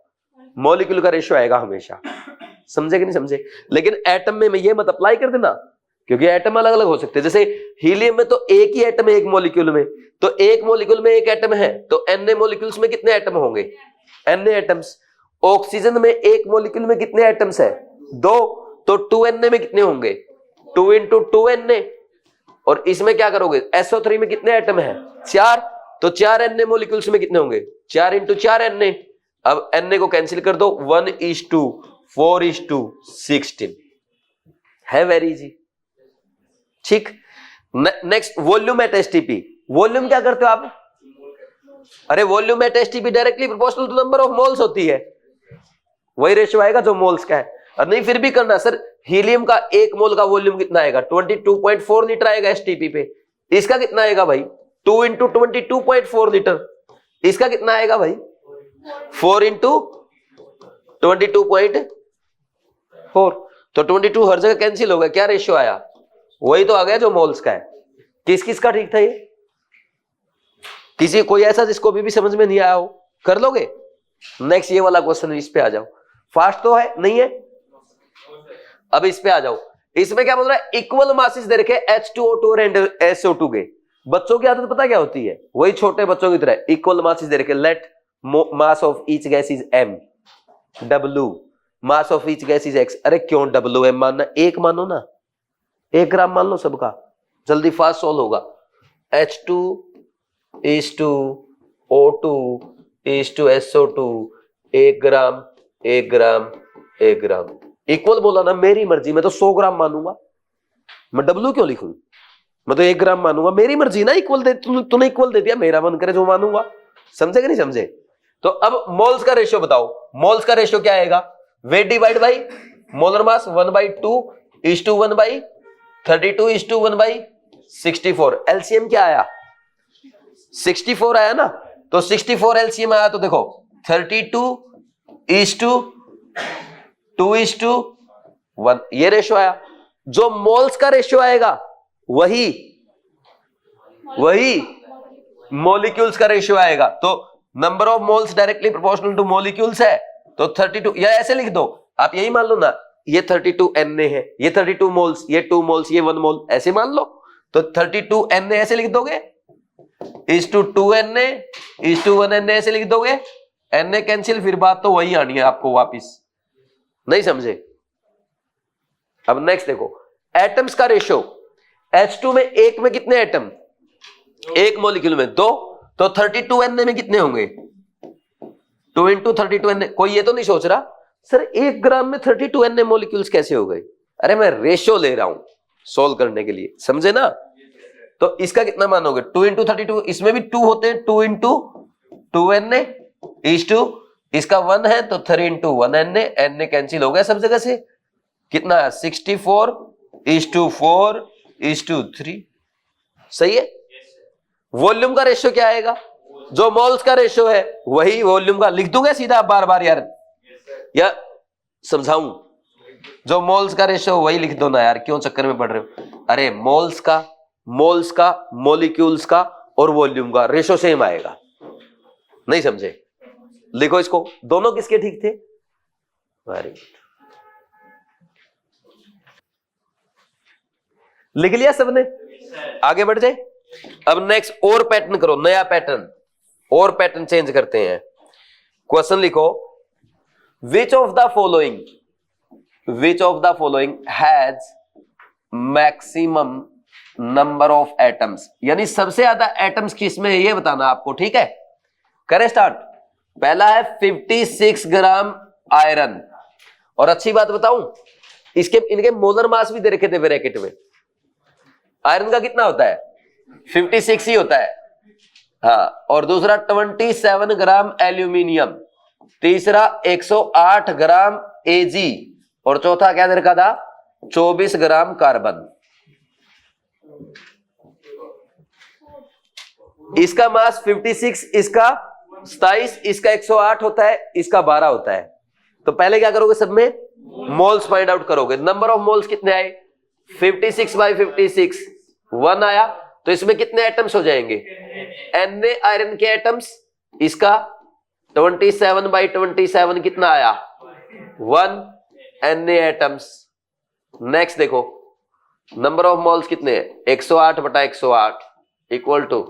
मॉलिक्यूल का रेशियो आएगा हमेशा। समझे कि नहीं समझे? लेकिन एटम में ये मत अप्लाई कर देना, क्योंकि एटम अलग अलग हो सकते हैं। जैसे हीलियम में तो एक ही एटम है एक मॉलिक्यूल में, तो एक मॉलिक्यूल में एक एटम है, तो Na मॉलिक्यूल्स में कितने एटम होंगे, Na एटम्स। ऑक्सीजन में एक मॉलिक्यूल में कितने एटम्स है, 2, तो 2 Na में कितने होंगे, 2 into 2 Na। और इसमें क्या करोगे, SO3 में कितने एटम है, 4, तो 4 Na मॉलिक्यूल्स में कितने होंगे, 4 into 4 Na। अब Na को कैंसिल कर दो, 1:4:16 है, वेरी इजी। ठीक, next volume at STP. Volume क्या करते हो आप? अरे volume at STP directly proportional to number of moles होती है, वही रेशियो आएगा जो मोल्स का है। और नहीं फिर भी करना सर, हीलियम का 1 मोल का वॉल्यूम कितना आएगा? 22.4 लीटर आएगा एसटीपी पे। इसका कितना आएगा भाई? 2 इंटू 22.4 लीटर। इसका कितना आएगा भाई? 4 इंटू 22.4। तो 22 हर जगह कैंसिल हो गया, क्या रेशियो आया? वही तो आ गया जो मोल्स का है। किस किस का ठीक था ये? किसी कोई ऐसा जिसको भी समझ में नहीं आया हो? कर लोगे? नेक्स्ट ये वाला क्वेश्चन, इस पे आ जाओ। फास्ट तो है नहीं है? अब इस पे आ जाओ। इसमें क्या बोल रहा है? इक्वल मासेस दे रखे H2O2 और SO2 के। बच्चों की आदत पता क्या होती है? वही छोटे बच्चों की तरह इक्वल मासेस दे रखे, let mass of each gas is M, W, mass of each gas is X। अरे क्यों WM मानना? 1 मानो ना, 1 ग्राम मान लो सबका, जल्दी फास्ट सोल्व होगा। H2 is to O2 is to SO2, 1 gram 1 gram 1 gram. Equal बोला ना, मेरी मर्जी, मैं तो 100 ग्राम मानूंगा, मैं W क्यों लिखूं? मैं तो 1 ग्राम मानूंगा, मेरी मर्जी ना। इक्वल दे, तूने इक्वल दे दिया, मेरा मन करे जो मानूंगा। समझे कि नहीं समझे? तो अब मोल्स का रेशियो बताओ। मोल्स का रेशियो क्या आएगा? Weight divide by molar mass 1/2 is to 1/32 is to 1/64। LCM क्या आया? 64 आया ना। तो 64 एलसीएम आया, तो देखो 32 is to 2 is to 1, ये रेशियो आया। जो मोल्स का रेशियो आएगा वही मॉलिक्यूल्स का रेशियो आएगा। तो number of moles directly proportional two molecules है, तो 32, या ऐसे लिख दो आप, यही मान लो ना, ये 32 Na है, ये 32 मोल्स, ये 2 मोल्स, ये 1 मोल, ऐसे मान लो। तो 32 Na ऐसे लिख दोगे, is to 2 Na is to 1 Na ऐसे लिख दोगे। Na कैंसिल, फिर बात तो वही आनी है आपको वापिस। नहीं समझे? अब नेक्स्ट देखो, एटम्स का रेशियो। H2 में 1 में कितने एटम? 1 मॉलिक्यूल में 2, तो 32 Na में कितने होंगे? 2 इंटू 32 Na। कोई ये तो नहीं सोच रहा सर 1 ग्राम में 32 Na मॉलिक्यूल्स कैसे हो गए? अरे मैं रेशियो ले रहा हूं सोल्व करने के लिए, समझे ना? तो इसका कितना मानोगे? 2 इंटू 32, इसमें भी 2 होते हैं, 2 इंटू 2 Na इज टू, इसका 1 है तो 3 इंटू 1 Na कैंसिल हो गया सब जगह से। कितना है? 64 इज टू 4 इज टू 3। सही है? वॉल्यूम का रेशियो क्या आएगा? जो मोल्स का रेशियो है वही वॉल्यूम का। लिख दूंगा सीधा बार बार यार, या समझाऊं? जो मोल्स का रेशियो वही लिख दो ना यार, क्यों चक्कर में पड़ रहे हो? अरे मोल्स का, मॉलिक्यूल्स का और वॉल्यूम का रेशियो सेम आएगा। नहीं समझे? लिखो इसको। दोनों किसके ठीक थे? वेरी गुड, लिख लिया सबने? आगे बढ़ जाए। अब नेक्स्ट और पैटर्न करो, नया पैटर्न, और पैटर्न चेंज करते हैं। क्वेश्चन लिखो, which of the following has maximum number of atoms, यानी सबसे ज्यादा एटम्स किसमें है ये बताना आपको। ठीक है, करें स्टार्ट। पहला है 56 ग्राम आयरन, और अच्छी बात बताऊं, इनके मोलर मास भी दे रखे थे ब्रैकेट में। आयरन का कितना होता है? 56 ही होता है, हाँ। और दूसरा 27 ग्राम एल्यूमिनियम, तीसरा 108 ग्राम Ag, और चौथा क्या दे रखा था? 24 ग्राम कार्बन। इसका मास 56, इसका 27, इसका 108 होता है, इसका 12 होता है। तो पहले क्या करोगे? सब में मोल्स फाइंड आउट करोगे। नंबर ऑफ मोल्स कितने आए? 56/56 1 आया, तो इसमें कितने एटम्स हो जाएंगे? Na आयरन के एटम्स, इसका 27/27 कितना आया? 1 Na एटम्स। नेक्स्ट देखो, नंबर ऑफ मोल्स कितने हैं? 108/108 equal to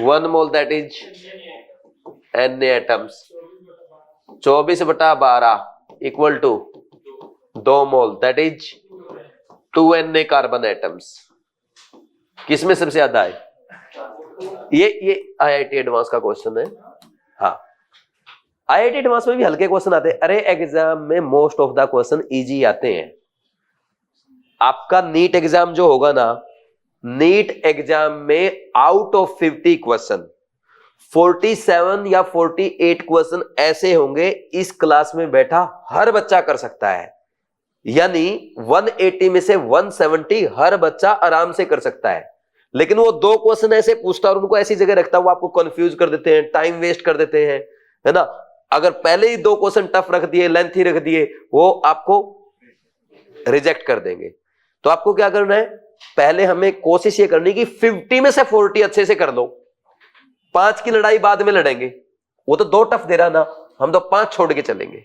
1 mole, that is Na atoms. 24/12 equal to 2 mole, that is 2 Na carbon atoms. किसमें सबसे ज्यादा है? ये IIT एडवांस का क्वेश्चन है, हाँ। IIT एडवांस में भी हल्के क्वेश्चन आते हैं। अरे एग्जाम में most of the question easy आते हैं। आपका नीट एग्जाम जो होगा ना, नीट एग्जाम में आउट ऑफ 50 क्वेश्चन 47 या 48 क्वेश्चन ऐसे होंगे इस क्लास में बैठा हर बच्चा कर सकता है, यानी 180 में से 170 हर बच्चा आराम से कर सकता है। लेकिन वो 2 क्वेश्चन ऐसे पूछता और उनको ऐसी जगह रखता, वो आपको कंफ्यूज कर देते हैं, टाइम वेस्ट कर देते हैं, है ना। अगर पहले ही 2 क्वेश्चन टफ रख दिए, लेंथी रख दिए, वो आपको रिजेक्ट कर देंगे। तो आपको क्या करना है, पहले हमें कोशिश ये करनी कि 50 में से 40 अच्छे से कर लो। 5 की लड़ाई बाद में लड़ेंगे, वो तो 2 टफ दे रहा ना, हम तो 5 छोड़ के चलेंगे।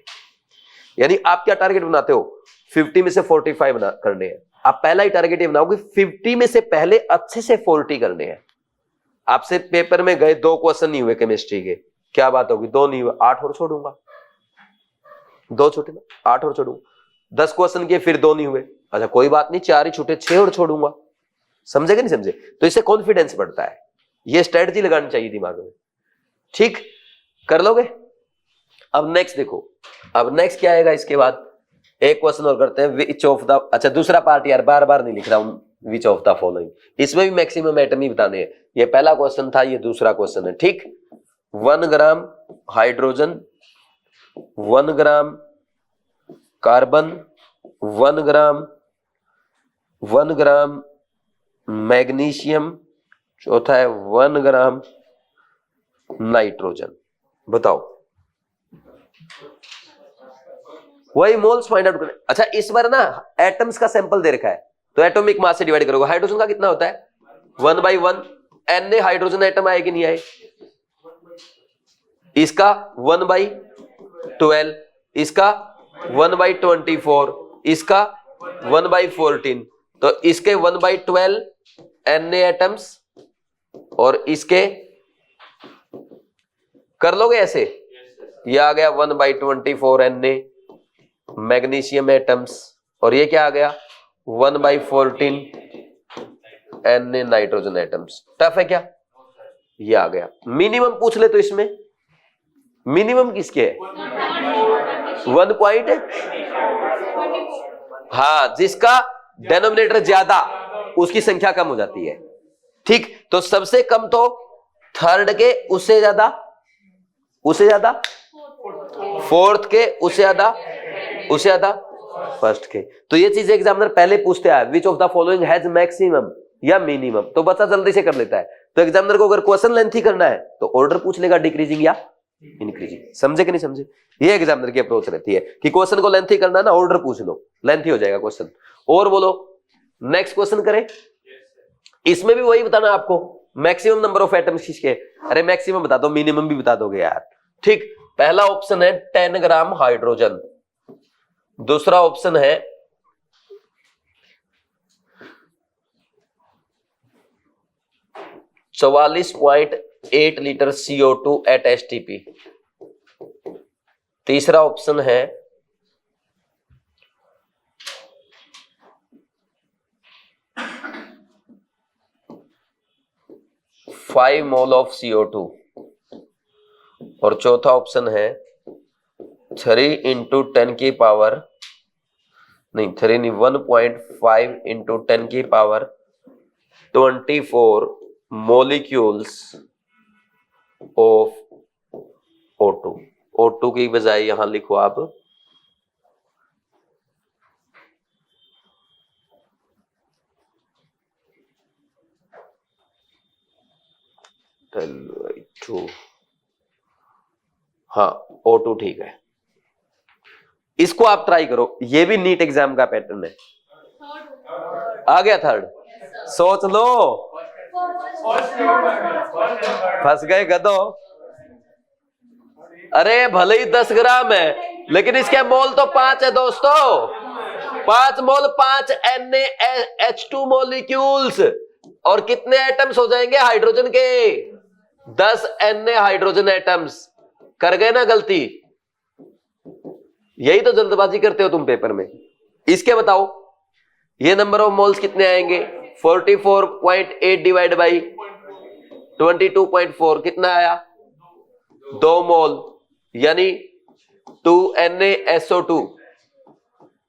यानी आप क्या टारगेट बनाते हो, 50 में से 45 करने हैं। आप पहला ही टारगेट ये बनाओगे 50 में से पहले अच्छे से 40 करने हैं। आपसे पेपर में गए 2 क्वेश्चन नहीं हुए केमिस्ट्री के, क्या बात होगी, 2 नहीं हुए, 8 और छोड़ूंगा, 2 छूटे ना, 8 और छोड़ूंगा। 10 क्वेश्चन किए फिर 2 नहीं हुए, अच्छा कोई बात नहीं, 4 ही छूटे, 6 और छोड़ूंगा। समझे कि नहीं समझे? तो इससे कॉन्फिडेंस बढ़ता है, ये स्ट्रेटजी लगानी चाहिए दिमाग में। ठीक, कर लोगे? अब नेक्स्ट देखो, अब नेक्स्ट क्या आएगा इसके बाद, एक क्वेश्चन और करते हैं, विच ऑफ द, अच्छा दूसरा पार्ट यार बार बार नहीं लिख रहा हूं, विच ऑफ द फॉलोइंग, इसमें भी मैक्सिमम एटम ही बताने हैं। ये पहला क्वेश्चन था, ये दूसरा क्वेश्चन है। ठीक, 1 ग्राम हाइड्रोजन, 1 ग्राम कार्बन, 1 ग्राम मैग्नीशियम, चौथा है 1 ग्राम नाइट्रोजन। बताओ, वही मोल्स फाइंड आउट करने। अच्छा इस बार ना एटम्स का सैंपल दे रखा है, तो एटॉमिक मास से डिवाइड करोगे। हाइड्रोजन का कितना होता है 1/1, एन हाइड्रोजन एटम आए कि नहीं आए, इसका 1/12, इसका 1/24, इसका 1/14, तो इसके 1/12 एन एटम्स और इसके, कर लोगे ऐसे, ये आ गया 1/24 एन मैग्नीशियम एटम्स, और ये क्या आ गया 1/14 एन नाइट्रोजन एटम्स। टफ है क्या, ये आ गया। मिनिमम पूछ ले तो इसमें मिनिमम किसके है 1 पॉइंट, हाँ जिसका डेनोमिनेटर ज्यादा उसकी संख्या कम हो जाती है। ठीक, तो सबसे कम तो थर्ड के, उससे ज्यादा फोर्थ के, उससे ज्यादा फर्स्ट के। तो ये चीज एग्जामिनर पहले पूछते हैं, which of the following has maximum या मिनिमम, तो बच्चा जल्दी से कर लेता है। तो एग्जामिनर को अगर क्वेश्चन लेंथी करना है तो ऑर्डर पूछ लेगा, डिक्रीजिंग या इंक्रीजिंग। समझे कि नहीं समझे? ये एग्जामिनर की अप्रोच रहती है कि क्वेश्चन को लेंथी करना है ना, ऑर्डर पूछ लो, लेंथी हो जाएगा क्वेश्चन। और बोलो नेक्स्ट क्वेश्चन करें, इसमें भी वही बताना आपको, मैक्सिमम नंबर ऑफ एटम्स किसके। अरे मैक्सिमम बता दो, मिनिमम भी बता दोगे यार। ठीक, पहला ऑप्शन है 10 ग्राम हाइड्रोजन, दूसरा ऑप्शन है 44.8 लीटर CO2 एट STP, तीसरा ऑप्शन है 5 मोल ऑफ CO2, और चौथा ऑप्शन है 3 × 10 की पावर, नहीं 3 नहीं, 1.5 × 10 की power 24 molecules of O2। O2 की बजाय यहां लिखो आप (2), हाँ O2 ठीक है। इसको आप ट्राई करो, ये भी नीट एग्जाम का पैटर्न है। आ गया थर्ड, सोच लो, फंस गए गधो। अरे भले ही 10 ग्राम है लेकिन इसके मोल तो 5 है दोस्तों, 5 मोल 5 NaH2 मॉलिक्यूल्स, और कितने एटम्स हो जाएंगे हाइड्रोजन के 10 Na हाइड्रोजन एटम्स। कर गए ना गलती, यही तो जल्दबाजी करते हो तुम पेपर में। इसके बताओ ये नंबर ऑफ मोल्स कितने आएंगे, 44.8 डिवाइड बाई 22.4 कितना आया 2 मोल, यानी 2 NaSO2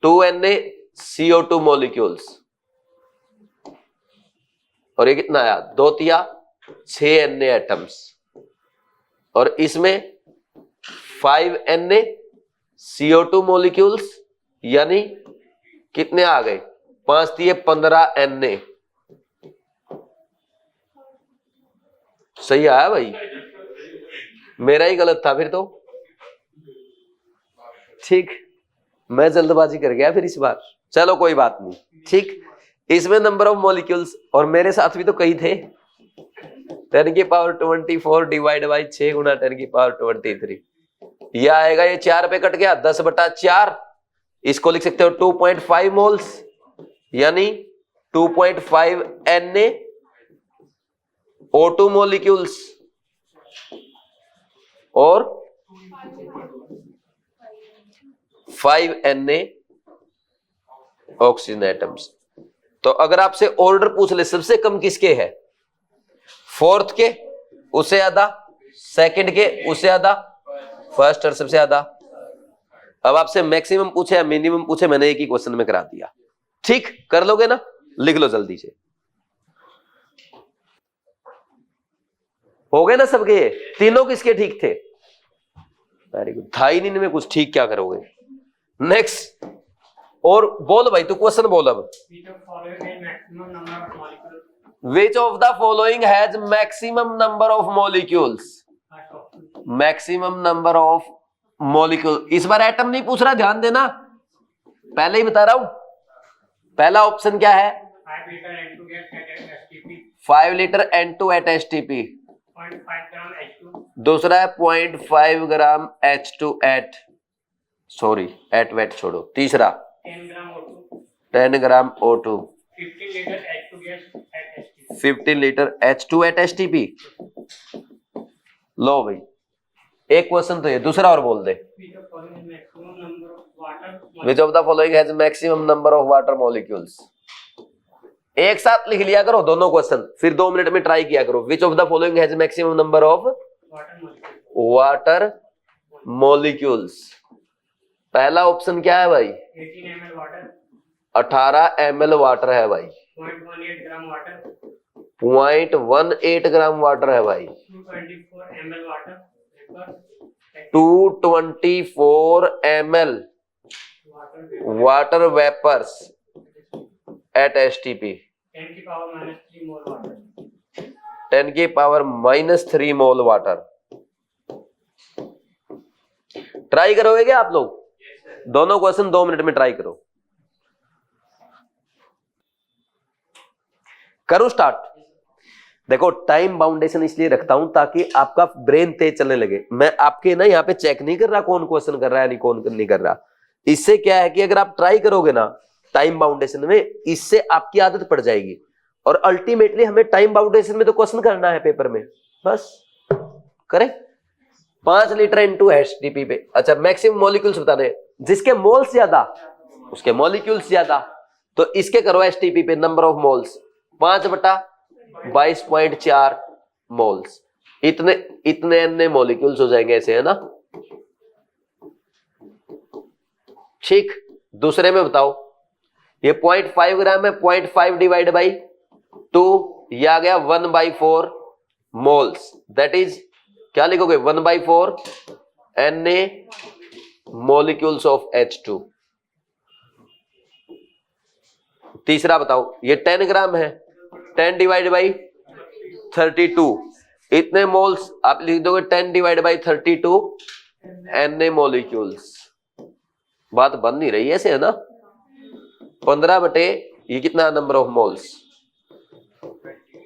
2 NaCO2 मॉलिक्यूल्स। और ये कितना आया 2 तिया 6 Na एटम्स, और इसमें 5 Na CO2 मॉलिक्यूल्स, यानी कितने आ गए 5 तिये 15 Na। सही आया भाई, मेरा ही गलत था फिर तो। ठीक, मैं जल्दबाजी कर गया फिर इस बार, चलो कोई बात नहीं। ठीक, इसमें नंबर ऑफ मॉलिक्यूल्स, और मेरे साथ भी तो कई थे, 10 की पावर 24 डिवाइड बाई 6 गुना 10 की पावर 23। यह आएगा, ये 4 पे कट गया 10/4, इसको लिख सकते हो 2.5 मोल्स, यानी 2.5 Na O2 मॉलिक्यूल्स और 5 Na ऑक्सीजन एटम्स। तो अगर आपसे ऑर्डर पूछ ले सबसे कम किसके है, फोर्थ के उससे ज्यादा, सेकंड के उससे ज्यादा, फर्स्ट और सबसे ज्यादा। अब आपसे मैक्सिमम पूछे या मिनिमम पूछे, मैंने एक ही क्वेश्चन में करा दिया। ठीक, कर लोगे ना, लिख लो जल्दी से। हो गए ना सबके, तीनों किसके ठीक थे, वेरी गुड। था ही नहीं में कुछ, ठीक क्या करोगे। नेक्स्ट, और बोल भाई तू क्वेश्चन बोल अब। Which of the following has maximum number of molecules? Maximum number of molecule. इस बार एटम नहीं पूछ रहा, ध्यान देना, पहले ही बता रहा हूं। पहला ऑप्शन क्या है 5 लीटर N2 at STP, दूसरा है 0.5 ग्राम H2 at वेट छोड़ो, तीसरा 10 ग्राम O2, 15 litre H2 at STP। लो भाई, एक क्वेश्चन तो ये, दूसरा और बोल दे। Which of the following has maximum number of water molecules? एक साथ लिख लिया करो दोनों क्वेश्चन, फिर 2 मिनट में ट्राई किया करो। Which of the following has maximum number of water molecules? पहला ऑप्शन क्या है भाई 18 ml वाटर है भाई, 0.18 ग्राम वाटर है भाई, 224 ml water vapours at STP, 10 की पावर -3 मोल वाटर। ट्राई करोगे क्या आप लोग? दोनों क्वेश्चन 2 मिनट में ट्राई करो। करो स्टार्ट। देखो टाइम बाउंडेशन इसलिए रखता हूं ताकि आपका ब्रेन तेज चलने लगे। मैं आपके ना यहाँ पे चेक नहीं कर रहा कौन क्वेश्चन कर रहा है, नहीं कौन नहीं कर रहा। इससे क्या है कि अगर आप ट्राई करोगे ना टाइम बाउंडेशन में, इससे आपकी आदत पड़ जाएगी, और अल्टीमेटली हमें टाइम बाउंडेशन में तो क्वेश्चन करना है पेपर में, बस करें। 5 लीटर इनटू STP पे, अच्छा मैक्सिमम मॉलिक्यूल्स बताने, जिसके मोल्स ज्यादा उसके मॉलिक्यूल्स ज्यादा, तो इसके करो STP पे नंबर ऑफ मोल्स 5/22.4 मोल्स, इतने अन्य मॉलिक्यूल्स हो जाएंगे ऐसे, है ना। ठीक, दूसरे में बताओ, ये 0.5 ग्राम है, 0.5 डिवाइड बाई 2, ये आ गया 1/4 मोल्स, दैट इज क्या लिखोगे 1/4 Na मॉलिक्यूल्स ऑफ H2। तीसरा बताओ, ये 10 ग्राम है, 10 डिवाइड बाई 32, इतने मोल्स आप लिख दोगे 10 डिवाइड बाई 32 Na मॉलिक्यूल्स। बात बन नहीं रही ऐसे, है ना। 15 बटे ये कितना नंबर ऑफ मोल्स,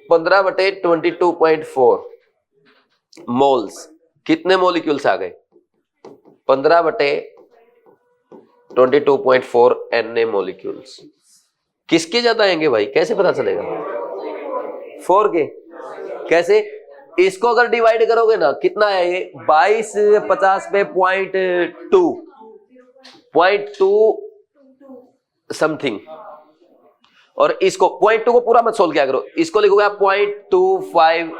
15/22.4 मोल्स, कितने मॉलिक्यूल्स आ गए 15/22.4 Na मॉलिक्यूल्स। किसके ज्यादा आएंगे भाई, कैसे पता चलेगा 4 के, कैसे, इसको अगर डिवाइड करोगे ना कितना है ये 22/50 पे 0.2 समथिंग, और इसको 0.2 को पूरा मत सोल्व किया करो, इसको लिखोगे आप 0.25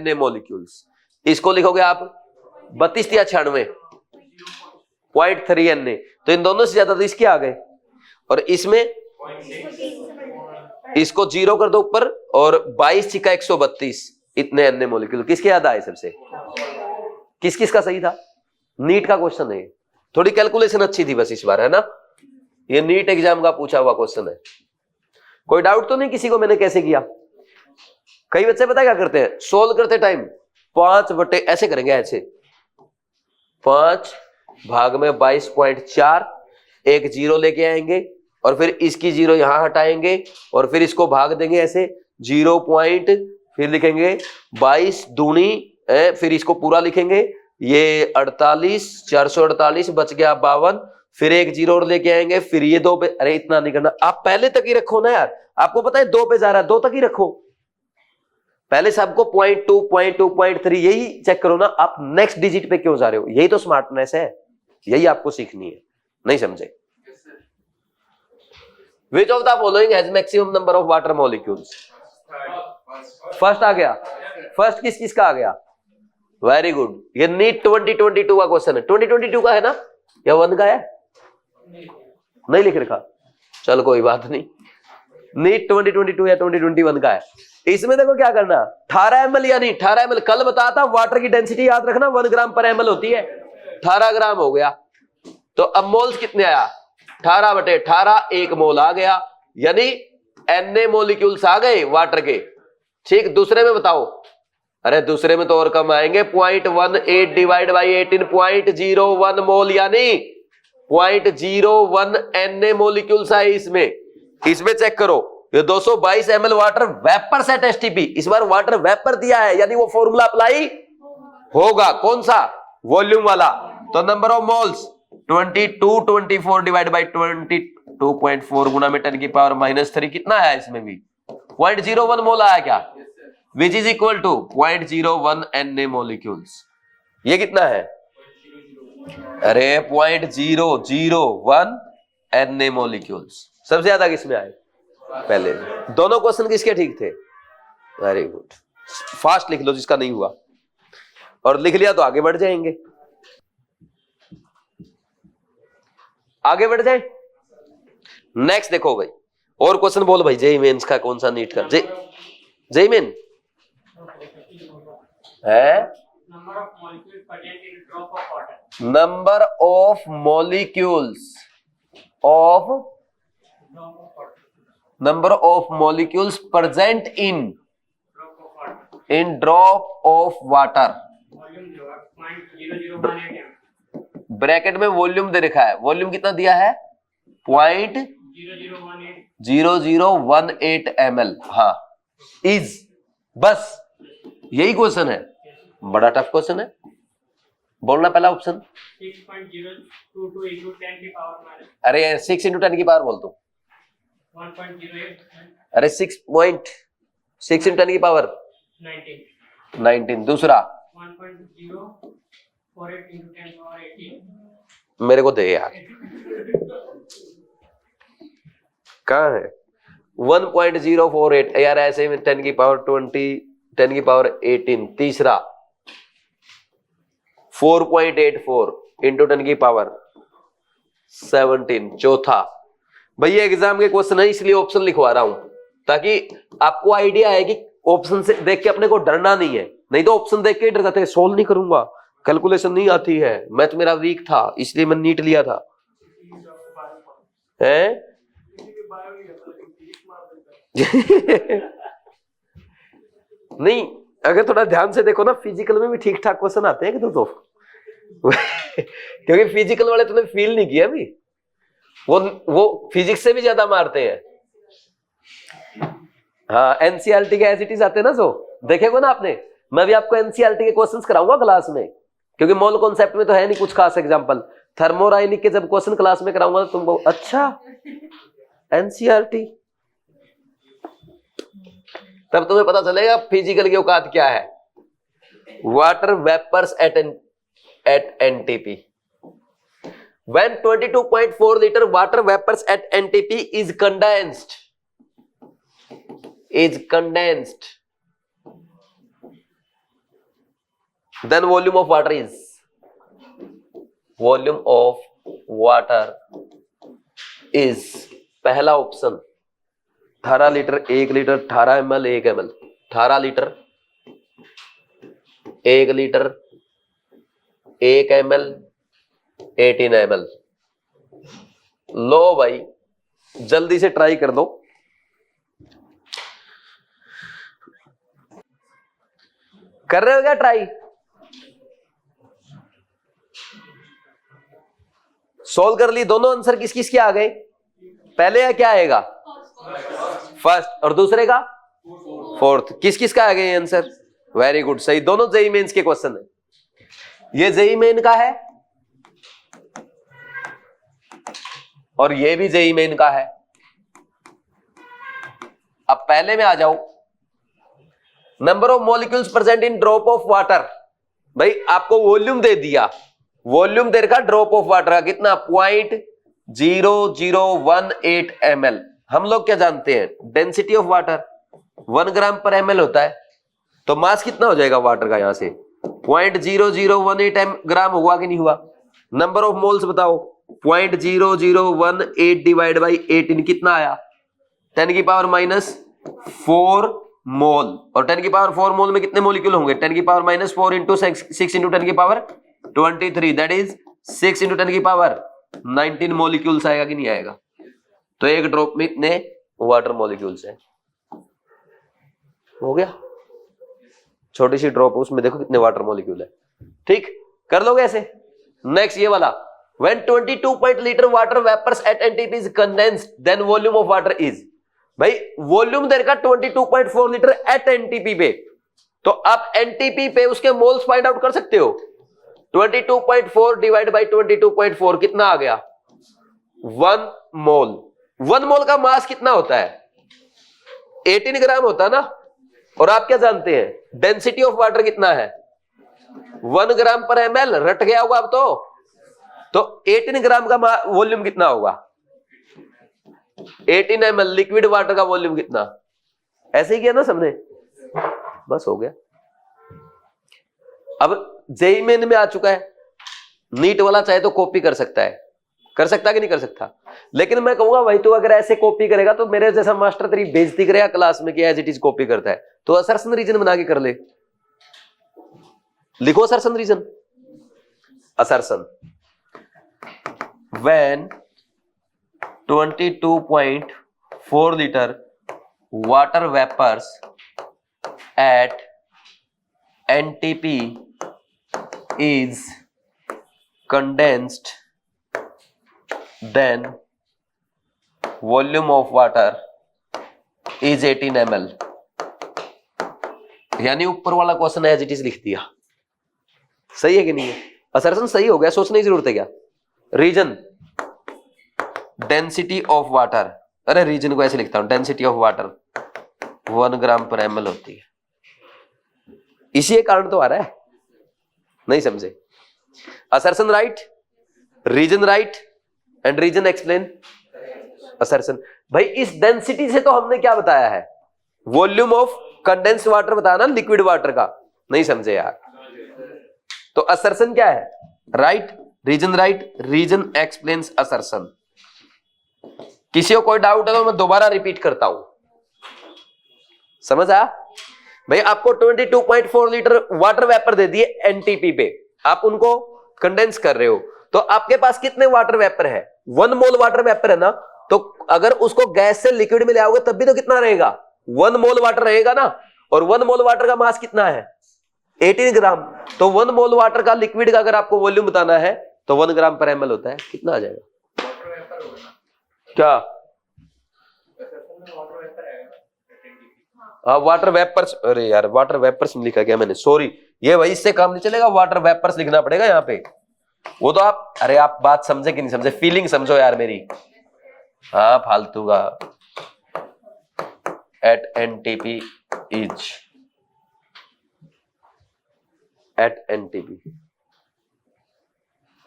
Na मॉलिक्यूल्स, इसको लिखोगे आप 32 या 96 0.3 Na, तो इन दोनों से ज्यादा तो इसके आ गए, और इसमें इसको 0 कर दो ऊपर और 22 छिका 132 इतने अन्य मॉलिक्यूल। किसके याद आए सबसे? किस किस का सही था? नीट का क्वेश्चन है, थोड़ी कैलकुलेशन अच्छी थी बस इस बार, है ना? ये नीट एग्जाम का पूछा हुआ क्वेश्चन है। कोई डाउट तो नहीं किसी को मैंने कैसे किया? कई बच्चे पता क्या करते हैं, सोल्व करते टाइम 5 बटे ऐसे करेंगे, ऐसे 5 भाग में 22.4, एक 0 लेके आएंगे और फिर इसकी 0 यहां हटाएंगे और फिर इसको भाग देंगे ऐसे 0 पॉइंट, फिर लिखेंगे 22 दूनी, फिर इसको पूरा लिखेंगे, ये 48, 448 बच गया 52, फिर एक 0 और लेके आएंगे, फिर ये 2 पे, अरे इतना नहीं करना, आप पहले तक ही रखो ना यार, आपको पता है 2 पे जा रहा है, 2 तक ही रखो पहले से। आपको 0.2, 0.2, 0.3 यही चेक करो ना, आप नेक्स्ट डिजिट पे क्यों जा रहे हो? यही तो स्मार्टनेस है, यही आपको सीखनी है। नहीं समझे? Which of the following has maximum number of water molecules? First आ गया। फर्स्ट किस किस का आ गया? Very good. ये नीट 2022 का क्वेश्चन है। 2022 का है ना या 1 का है? नहीं लिख रखा, चल कोई बात नहीं। नीट 2022 या 2021 का है। इसमें देखो क्या करना, 18 ml यानी 18 ml, कल बताया था वाटर की डेंसिटी याद रखना 1 ग्राम पर ml होती है, 18 ग्राम हो गया। तो अब मोल्स कितने आया? 18 बटे 18, 1 मोल आ गया, यानी Na मोलिक्यूल्स आ गए वाटर के। ठीक, दूसरे में बताओ। अरे दूसरे में तो और कम आएंगे, 0.18 डिवाइड बाई 18, 0.01 मोल, यानी 0.01 Na मोलिक्यूल्स आए इसमें। इसमें चेक करो, ये 222 ml water vapour set STP, इस बार वाटर वेपर दिया है, यानी वो फॉर्मूला अप्लाई होगा। कौन सा? वॉल्यूम वाला। तो number of moles 22, 24 divide by 22.4 गुना में 10 की पावर -3, कितना आया इसमें भी? 0.01 मोल आया क्या? Which is equal to 0.01 Na molecules. ये कितना है? अरे 0.001 Na मोलिक्यूल्स। सबसे ज्यादा किसमें आए? पहले। दोनों क्वेश्चन किसके ठीक थे? Very good. फास्ट लिख लो जिसका नहीं हुआ, और लिख लिया तो आगे बढ़ जाएंगे। आगे बढ़ जाए। नेक्स्ट देखो भाई, और क्वेश्चन बोल भाई। जेई मेंस का कौन सा नीट का? जेई मेन है number of molecules present in drop of water. Bracket में वॉल्यूम दे रखा है, वॉल्यूम कितना दिया है? 0.0018 ml। हाँ, इज, बस यही क्वेश्चन है। बड़ा टफ क्वेश्चन है। बोलना पहला ऑप्शन। 6.022 into 10 की पावर। अरे 6 into 10 की पावर बोल दो। 1.08। अरे 6.6 into 10 की पावर 19। दूसरा 1.048 into 10 power 18। मेरे को दे यार, कहाँ है? 1.048 यार, ऐसे में 10 की पावर 20, 10 की पावर 18। तीसरा 4.84 इंटू 10 की पावर 17। चौथा, भैया एग्जाम के क्वेश्चन है इसलिए ऑप्शन लिखवा रहा हूं, ताकि आपको आइडिया है कि ऑप्शन से देख के अपने को डरना नहीं है। नहीं तो ऑप्शन देख के डर जाते हैं, सोल्व नहीं करूंगा, कैलकुलेशन नहीं आती है, मैथ मेरा वीक था इसलिए मैं नीट लिया था। है? नहीं, अगर थोड़ा ध्यान से देखो ना, फिजिकल में भी ठीक ठाक क्वेश्चन आते हैं कि तो क्योंकि फिजिकल वाले तुमने फील नहीं किया अभी, वो फिजिक्स से भी ज्यादा मारते हैं। हाँ, एनसीईआरटी के एज इट इज आते हैं ना, जो देखेगा ना आपने। मैं भी आपको एनसीईआरटी के क्वेश्चंस कराऊंगा क्लास में, क्योंकि मोल कॉन्सेप्ट में तो है नहीं कुछ खास एग्जांपल। थर्मोडायनेमिक के जब क्वेश्चन क्लास में कराऊंगा तो तुमको अच्छा एनसीईआरटी, तब तुम्हें पता चलेगा फिजिकल की औकात क्या है। Water vapours at NTP. When 22.4 liter water vapors at NTP is condensed, then volume of water is पहला option 18 litre 1 litre 18 ml 1 ml 18 litre 1 litre 1 ml 18 ml। लो भाई जल्दी से ट्राई कर दो। कर रहे हो क्या ट्राई? सोल्व कर ली? दोनों आंसर किस किस के आ गए? पहले या क्या आएगा? फर्स्ट और दूसरे का फोर्थ। किस किस का आ गए आंसर? वेरी गुड, सही। दोनों जेईई मेंस के क्वेश्चन है। ये जेईई मेन का है और ये भी जेईई मेन का है। अब पहले में आ जाओ। Number of molecules present in drop of water. भाई आपको वॉल्यूम दे दिया, वॉल्यूम दे रखा ड्रॉप ऑफ वाटर का कितना? 0.0018 ml। हम लोग क्या जानते हैं? डेंसिटी ऑफ वाटर 1 ग्राम पर ml होता है। तो मास कितना हो जाएगा वाटर का? यहां से 0.0018 ग्राम हुआ कि नहीं हुआ? नंबर ऑफ मोल्स बताओ। 0.0018 डिवाइड बाई 18 कितना आया? 10 की पावर -4 मोल। और 10 की पावर 4 मोल में कितने मोलिक्यूल होंगे? 10 की पावर -4 इंटू 6 इंटू 10 की पावर 23, दैट इज 6 इंटू 10 की पावर 19 मोलिक्यूल्स आएगा कि नहीं आएगा? तो एक ड्रॉप में इतने वाटर मोलिक्यूल्स हैं। हो गया? छोटी सी ड्रॉप, उसमें देखो कितने वाटर मोलिक्यूल है। ठीक, कर लोगे ऐसे? नेक्स्ट ये वाला, when 22 liter water vapors at NTP is condensed, then volume of water is। भाई वॉल्यूम दे रखा 22.4 लीटर एट एनटीपी पे। तो आप एनटीपी पे उसके मोल्स फाइंड आउट कर सकते हो। 22.4 डिवाइड बाई 22.4 कितना आ गया? 1 मोल। 1 मोल का मास कितना होता है? 18 ग्राम होता है ना। और आप क्या जानते हैं? डेंसिटी ऑफ वाटर कितना है? 1 ग्राम पर ml। रट गया होगा अब तो 18 ग्राम का वॉल्यूम कितना होगा? 18 ml लिक्विड वाटर का वॉल्यूम कितना? ऐसे ही किया ना सबने? बस हो गया। अब जेईई मेन में आ चुका है। नीट वाला चाहे तो कॉपी कर सकता है कि नहीं कर सकता? लेकिन मैं कहूंगा भाई तू अगर ऐसे कॉपी करेगा तो मेरे जैसा मास्टर तेरी बेइज्जती करेगा क्लास में कि एज इट इज कॉपी करता है। तो असर्शन रीजन बना के कर ले। लिखो assertion reason. Assertion, when 22.4 liter water vapors at NTP is condensed, then volume of water is 18 ml। यानी ऊपर वाला क्वेश्चन एज इट इज लिख दिया। सही है कि नहीं है? असर्शन सही हो गया, सोचने की जरूरत है क्या? Reason, density of water. अरे रीजन को ऐसे लिखता हूं, डेंसिटी ऑफ वाटर 1 ग्राम पर ml होती है। इसी कारण तो आ रहा है, नहीं समझे? Assertion right, reason right and reason explain assertion. भाई इस डेंसिटी से तो हमने क्या बताया है? वॉल्यूम ऑफ कंडेंस्ड वाटर बताया ना, लिक्विड वाटर का। नहीं समझे यार? तो असर्शन क्या है? Right, reason right, reason explains assertion. किसी को कोई डाउट है तो मैं दोबारा रिपीट करता हूं। समझ आया? भाई आपको 22.4 लीटर वाटर वेपर दे दिए एनटीपी पे, आप उनको कंडेंस कर रहे हो, तो आपके पास कितने वाटर वेपर है? 1 मोल वाटर वेपर है ना। तो अगर उसको गैस से लिक्विड में ले आओगे तब भी तो कितना रहेगा? 1 मोल वाटर रहेगा ना। और 1 मोल वाटर का मास कितना है? 18 ग्राम। तो 1 मोल वाटर का लिक्विड का अगर आपको वॉल्यूम बताना है तो 1 ग्राम पर ml होता है। कितना आ जाएगा? क्या? हाँ वाटर वेपर्स। अरे यार वाटर वेपर्स लिखा गया मैंने, सॉरी। ये भाई इससे काम नहीं चलेगा, वाटर वेपर्स लिखना पड़ेगा यहाँ पे। वो तो आप, अरे आप बात समझे कि नहीं समझे? फीलिंग समझो यार मेरी। हाँ फालतू का। At NTP is, at NTP.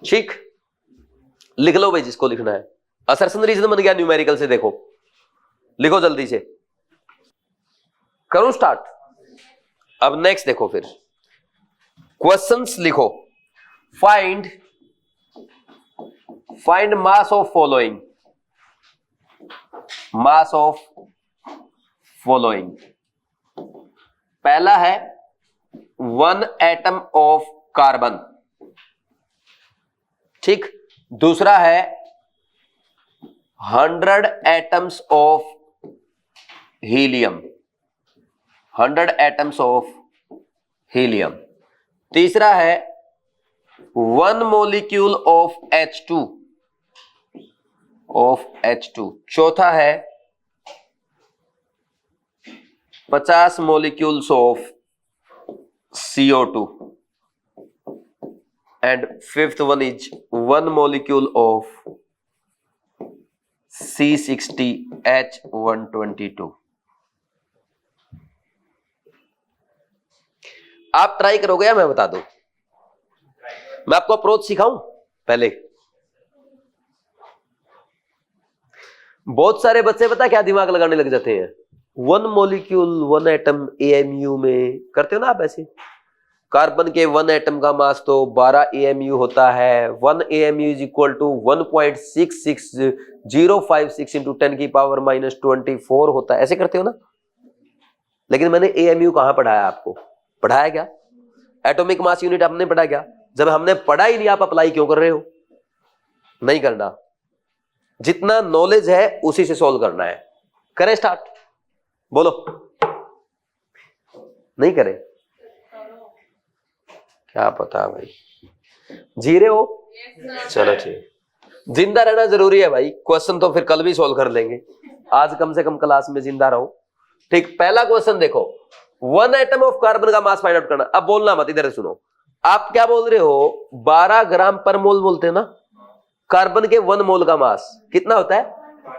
ठीक, लिख लो भाई जिसको लिखना है। असर्शन रीजन बन गया न्यूमेरिकल से। देखो लिखो जल्दी से, करूं स्टार्ट? अब नेक्स्ट देखो, फिर क्वेश्चंस लिखो। Find mass of following, mass of following. पहला है 1 एटम ऑफ कार्बन, ठीक। दूसरा है 100 atoms of helium, 100 atoms of helium. तीसरा है 1 मॉलिक्यूल ऑफ H2, चौथा है 50 molecules of CO2 and fifth one is 1 molecule of C60H122। आप ट्राई करोगे या मैं बता दूं? मैं आपको अप्रोच सिखाऊं पहले। बहुत सारे बच्चे पता क्या दिमाग लगाने लग जाते हैं, 1 मॉलिक्यूल 1 एटम AMU में करते हो ना आप ऐसे। कार्बन के 1 एटम का मास तो 12 AMU होता है। 1 AMU is equal to 1.66056 into 10⁻⁻24 होता है, ऐसे करते हो ना। लेकिन मैंने AMU कहां पढ़ाया आपको? पढ़ाया क्या? एटॉमिक मास यूनिट आपने पढ़ा क्या? जब हमने पढ़ा ही नहीं, आप अप्लाई क्यों कर रहे हो? नहीं करना। जितना नॉलेज है उसी से सॉल्व करना है। करें स्टार्ट? बोलो। नहीं करें? क्या पता भाई, जी रहे हो? चलो ठीक, जिंदा रहना जरूरी है भाई। क्वेश्चन तो फिर कल भी सॉल्व कर लेंगे, आज कम से कम क्लास में जिंदा रहो। ठीक, पहला क्वेश्चन देखो, 1 एटम ऑफ कार्बन का मास फाइंड आउट करना। अब बोलना मत, इधर सुनो। आप क्या बोल रहे हो? 12 ग्राम पर मोल बोलते हैं ना। कार्बन के 1 मोल का मास कितना होता है?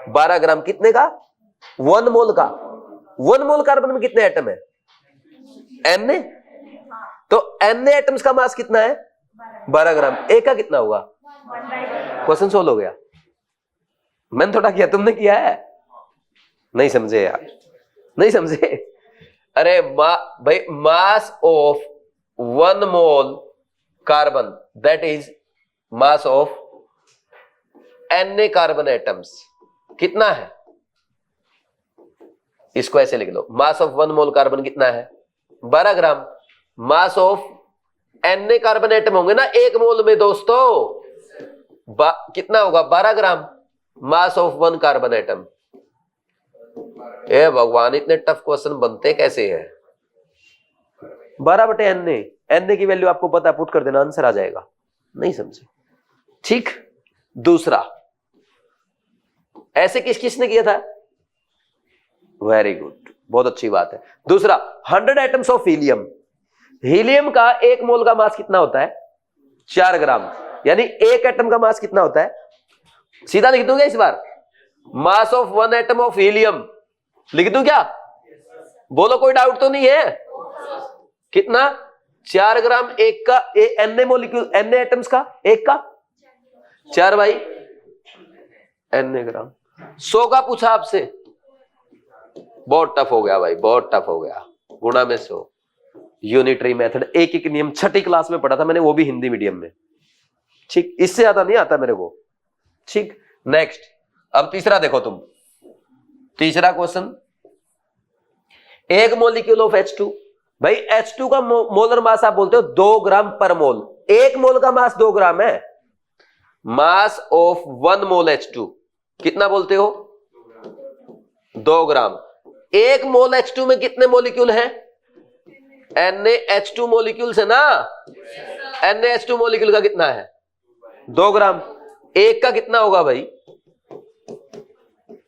12 ग्राम। कितने का? 1 मोल का। 1 मोल कार्बन में कितने एटम है? Na। तो Na एटम्स का मास कितना है? 12 ग्राम। एक का कितना होगा? क्वेश्चन सोल्व हो गया। मैंने थोड़ा किया, तुमने किया है? नहीं समझे यार, नहीं समझे। अरे भाई, मास of 1 mole carbon that is mass of Na carbon atoms कितना है? इसको ऐसे लिख लो, मास ऑफ 1 मोल कार्बन कितना है? 12 gram. Mass of Na carbon atom होंगे ना 1 मोल में दोस्तों, कितना होगा? 12 gram. Mass of 1 carbon atom. ए भगवान, इतने टफ क्वेश्चन बनते कैसे हैं? 12/Na। Na की वैल्यू आपको पता है, पुट कर देना, आंसर आ जाएगा। नहीं समझे? ठीक। दूसरा, ऐसे किसने किया था? वेरी गुड, बहुत अच्छी बात है। दूसरा, 100 एटम्स ऑफ हीलियम। हीलियम का 1 मोल का मास कितना होता है? 4 ग्राम। यानी 1 एटम का मास कितना होता है? सीधा लिख दूंगा इस बार, mass of 1 atom of helium लिख दूं क्या? बोलो, कोई डाउट तो नहीं है? कितना? 4 ग्राम। एक का Na मोलिक्यूल, Na एटम्स का, एक का 4 भाई Na ग्राम। 100 का पूछा आपसे, बहुत टफ हो गया भाई, बहुत टफ हो गया। गुणा में 100, यूनिटरी मेथड, एक एक नियम 6ठी क्लास में पढ़ा था मैंने, वो भी हिंदी मीडियम में। ठीक, इससे ज्यादा नहीं आता मेरे को। ठीक, नेक्स्ट। अब तीसरा देखो तुम, तीसरा क्वेश्चन, 1 मॉलिक्यूल ऑफ H2। भाई H2 का मोलर मास आप बोलते हो 2 ग्राम पर मोल। 1 मोल का मास 2 ग्राम है। मास ऑफ 1 मोल H2 कितना बोलते हो? 2 ग्राम। 1 मोल H2 में कितने मॉलिक्यूल हैं? NaH2 मॉलिक्यूल्स है ना। NaH2 मॉलिक्यूल का कितना है? 2 ग्राम। एक का कितना होगा भाई?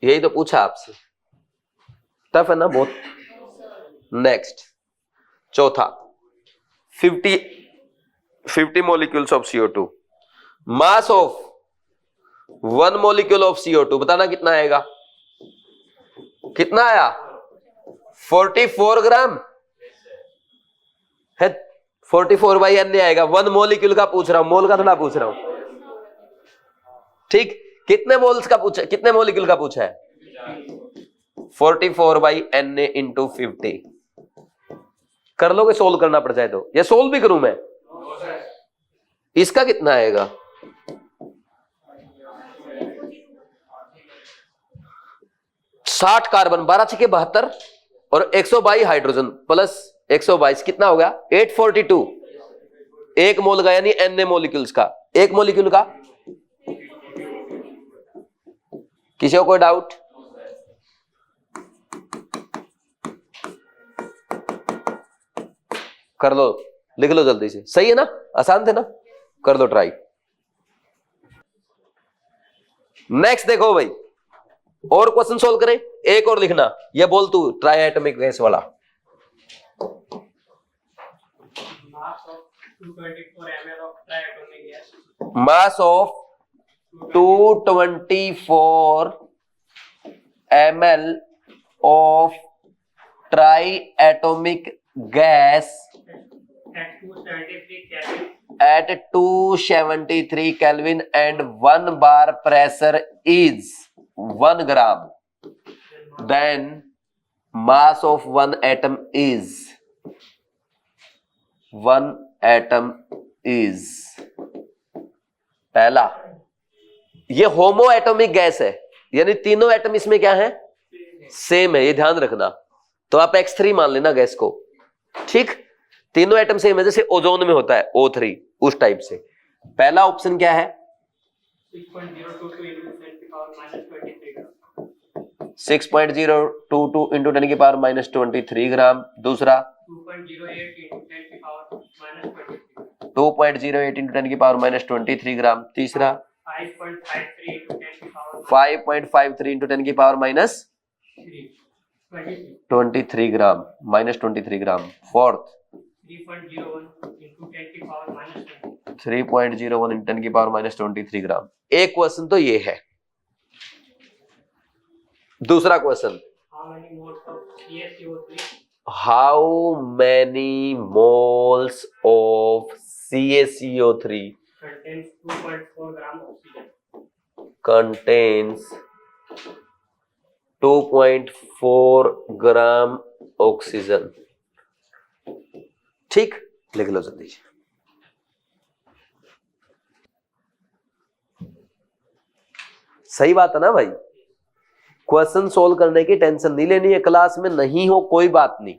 यही तो पूछा आपसे, टफ है ना बहुत। नेक्स्ट, चौथा, 50 molecules of CO2। Mass of 1 molecule of CO2 बताना कितना आएगा? कितना आया? 44 ग्राम है। 44/Na आएगा। 1 मॉलिक्यूल का पूछ रहा हूं, मोल का थोड़ा पूछ रहा हूं। ठीक, कितने मोल्स का पूछा, कितने मॉलिक्यूल का पूछा है? 44/Na into 50। कर लोगे? सोल्व करना पड़ जाए तो, या सोल्व भी करूं मैं? इसका कितना आएगा? 60 कार्बन, 12 × 72, और 122 हाइड्रोजन प्लस 122 कितना हो गया 842 एक मोल का, यानी एन मोलिक्यूल्स का। एक मोलिक्यूल का किसी को कोई डाउट? कर लो, लिख लो जल्दी से। सही है ना, आसान थे ना, कर दो ट्राई। नेक्स्ट देखो भाई, और क्वेश्चन सोल्व करें। एक और लिखना, ये बोल तू ट्राई एटॉमिक गैस वाला। Mass of 224 ml of triatomic gas at 273 Kelvin and 1 bar pressure is 1 gram. Then mass of one atom is 1 atom is। पहला, ये होमो एटॉमिक गैस है, यानी तीनों एटम इसमें क्या है, सेम है, ये ध्यान रखना। तो आप X3 मान लेना गैस को, ठीक। तीनों एटम सेम है, जैसे ओजोन में होता है O3, उस टाइप से। पहला ऑप्शन क्या है 6.022 इंटू 10 की पावर -23 ग्राम। दूसरा 2.08 इंटू 10 की पावर -23 ग्राम। तीसरा 5.53 इंटू 10 की पावर -23 ग्राम, -23 ग्राम। फोर्थ 3.01 इंटू 10 की पावर -23 ग्राम। एक क्वेश्चन तो ये है। दूसरा question, how many moles of CaCO3 contains 2.4 gram oxygen. ठीक, लिख लो जल्दी। सही बात है ना भाई, क्वेश्चन सोल्व करने की टेंशन नहीं लेनी है। क्लास में नहीं हो कोई बात नहीं,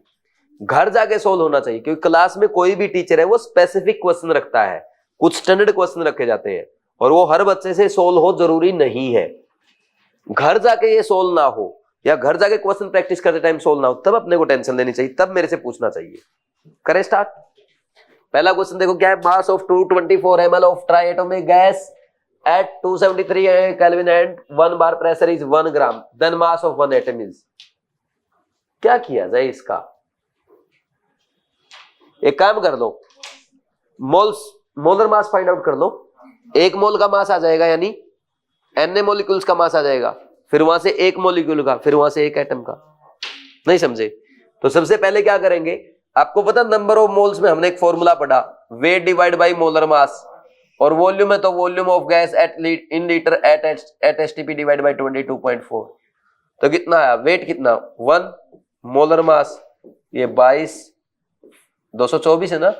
घर जाके सोल्व होना चाहिए, क्योंकि क्लास में कोई भी टीचर है वो स्पेसिफिक क्वेश्चन रखता है, कुछ स्टैंडर्ड क्वेश्चन रखे जाते हैं, और वो हर बच्चे से सोल्व हो जरूरी नहीं है। घर जाके ये सोल्व ना हो, या घर जाके क्वेश्चन प्रैक्टिस करते टाइम सोल्व ना हो, तब अपने को टेंशन लेनी चाहिए, तब मेरे से पूछना चाहिए। करें स्टार्ट। पहला क्वेश्चन देखो क्या है, mass of 224 ml of ट्राइएटोमिक gas at 273 Kelvin and 1 bar pressure is 1 gram. Then mass of one atom is। क्या किया जाए इसका? एक काम कर लो, मोलर मास फाइंड आउट कर लो। एक मोल का मास आ जाएगा, यानी N मोलिक्यूल्स का मास आ जाएगा, फिर वहां से एक मोलिक्यूल का, फिर वहां से एक एटम का। नहीं समझे? तो सबसे पहले क्या करेंगे, आपको पता नंबर ऑफ मोल्स में हमने एक फॉर्मूला पढ़ा, वेट डिवाइड बाई मोलर मास, और वॉल्यूम है तो volume of gas in litre at STP divide by 22.4। तो कितना आया, वेट कितना 1, मोलर मास ये 22, 224 है ना,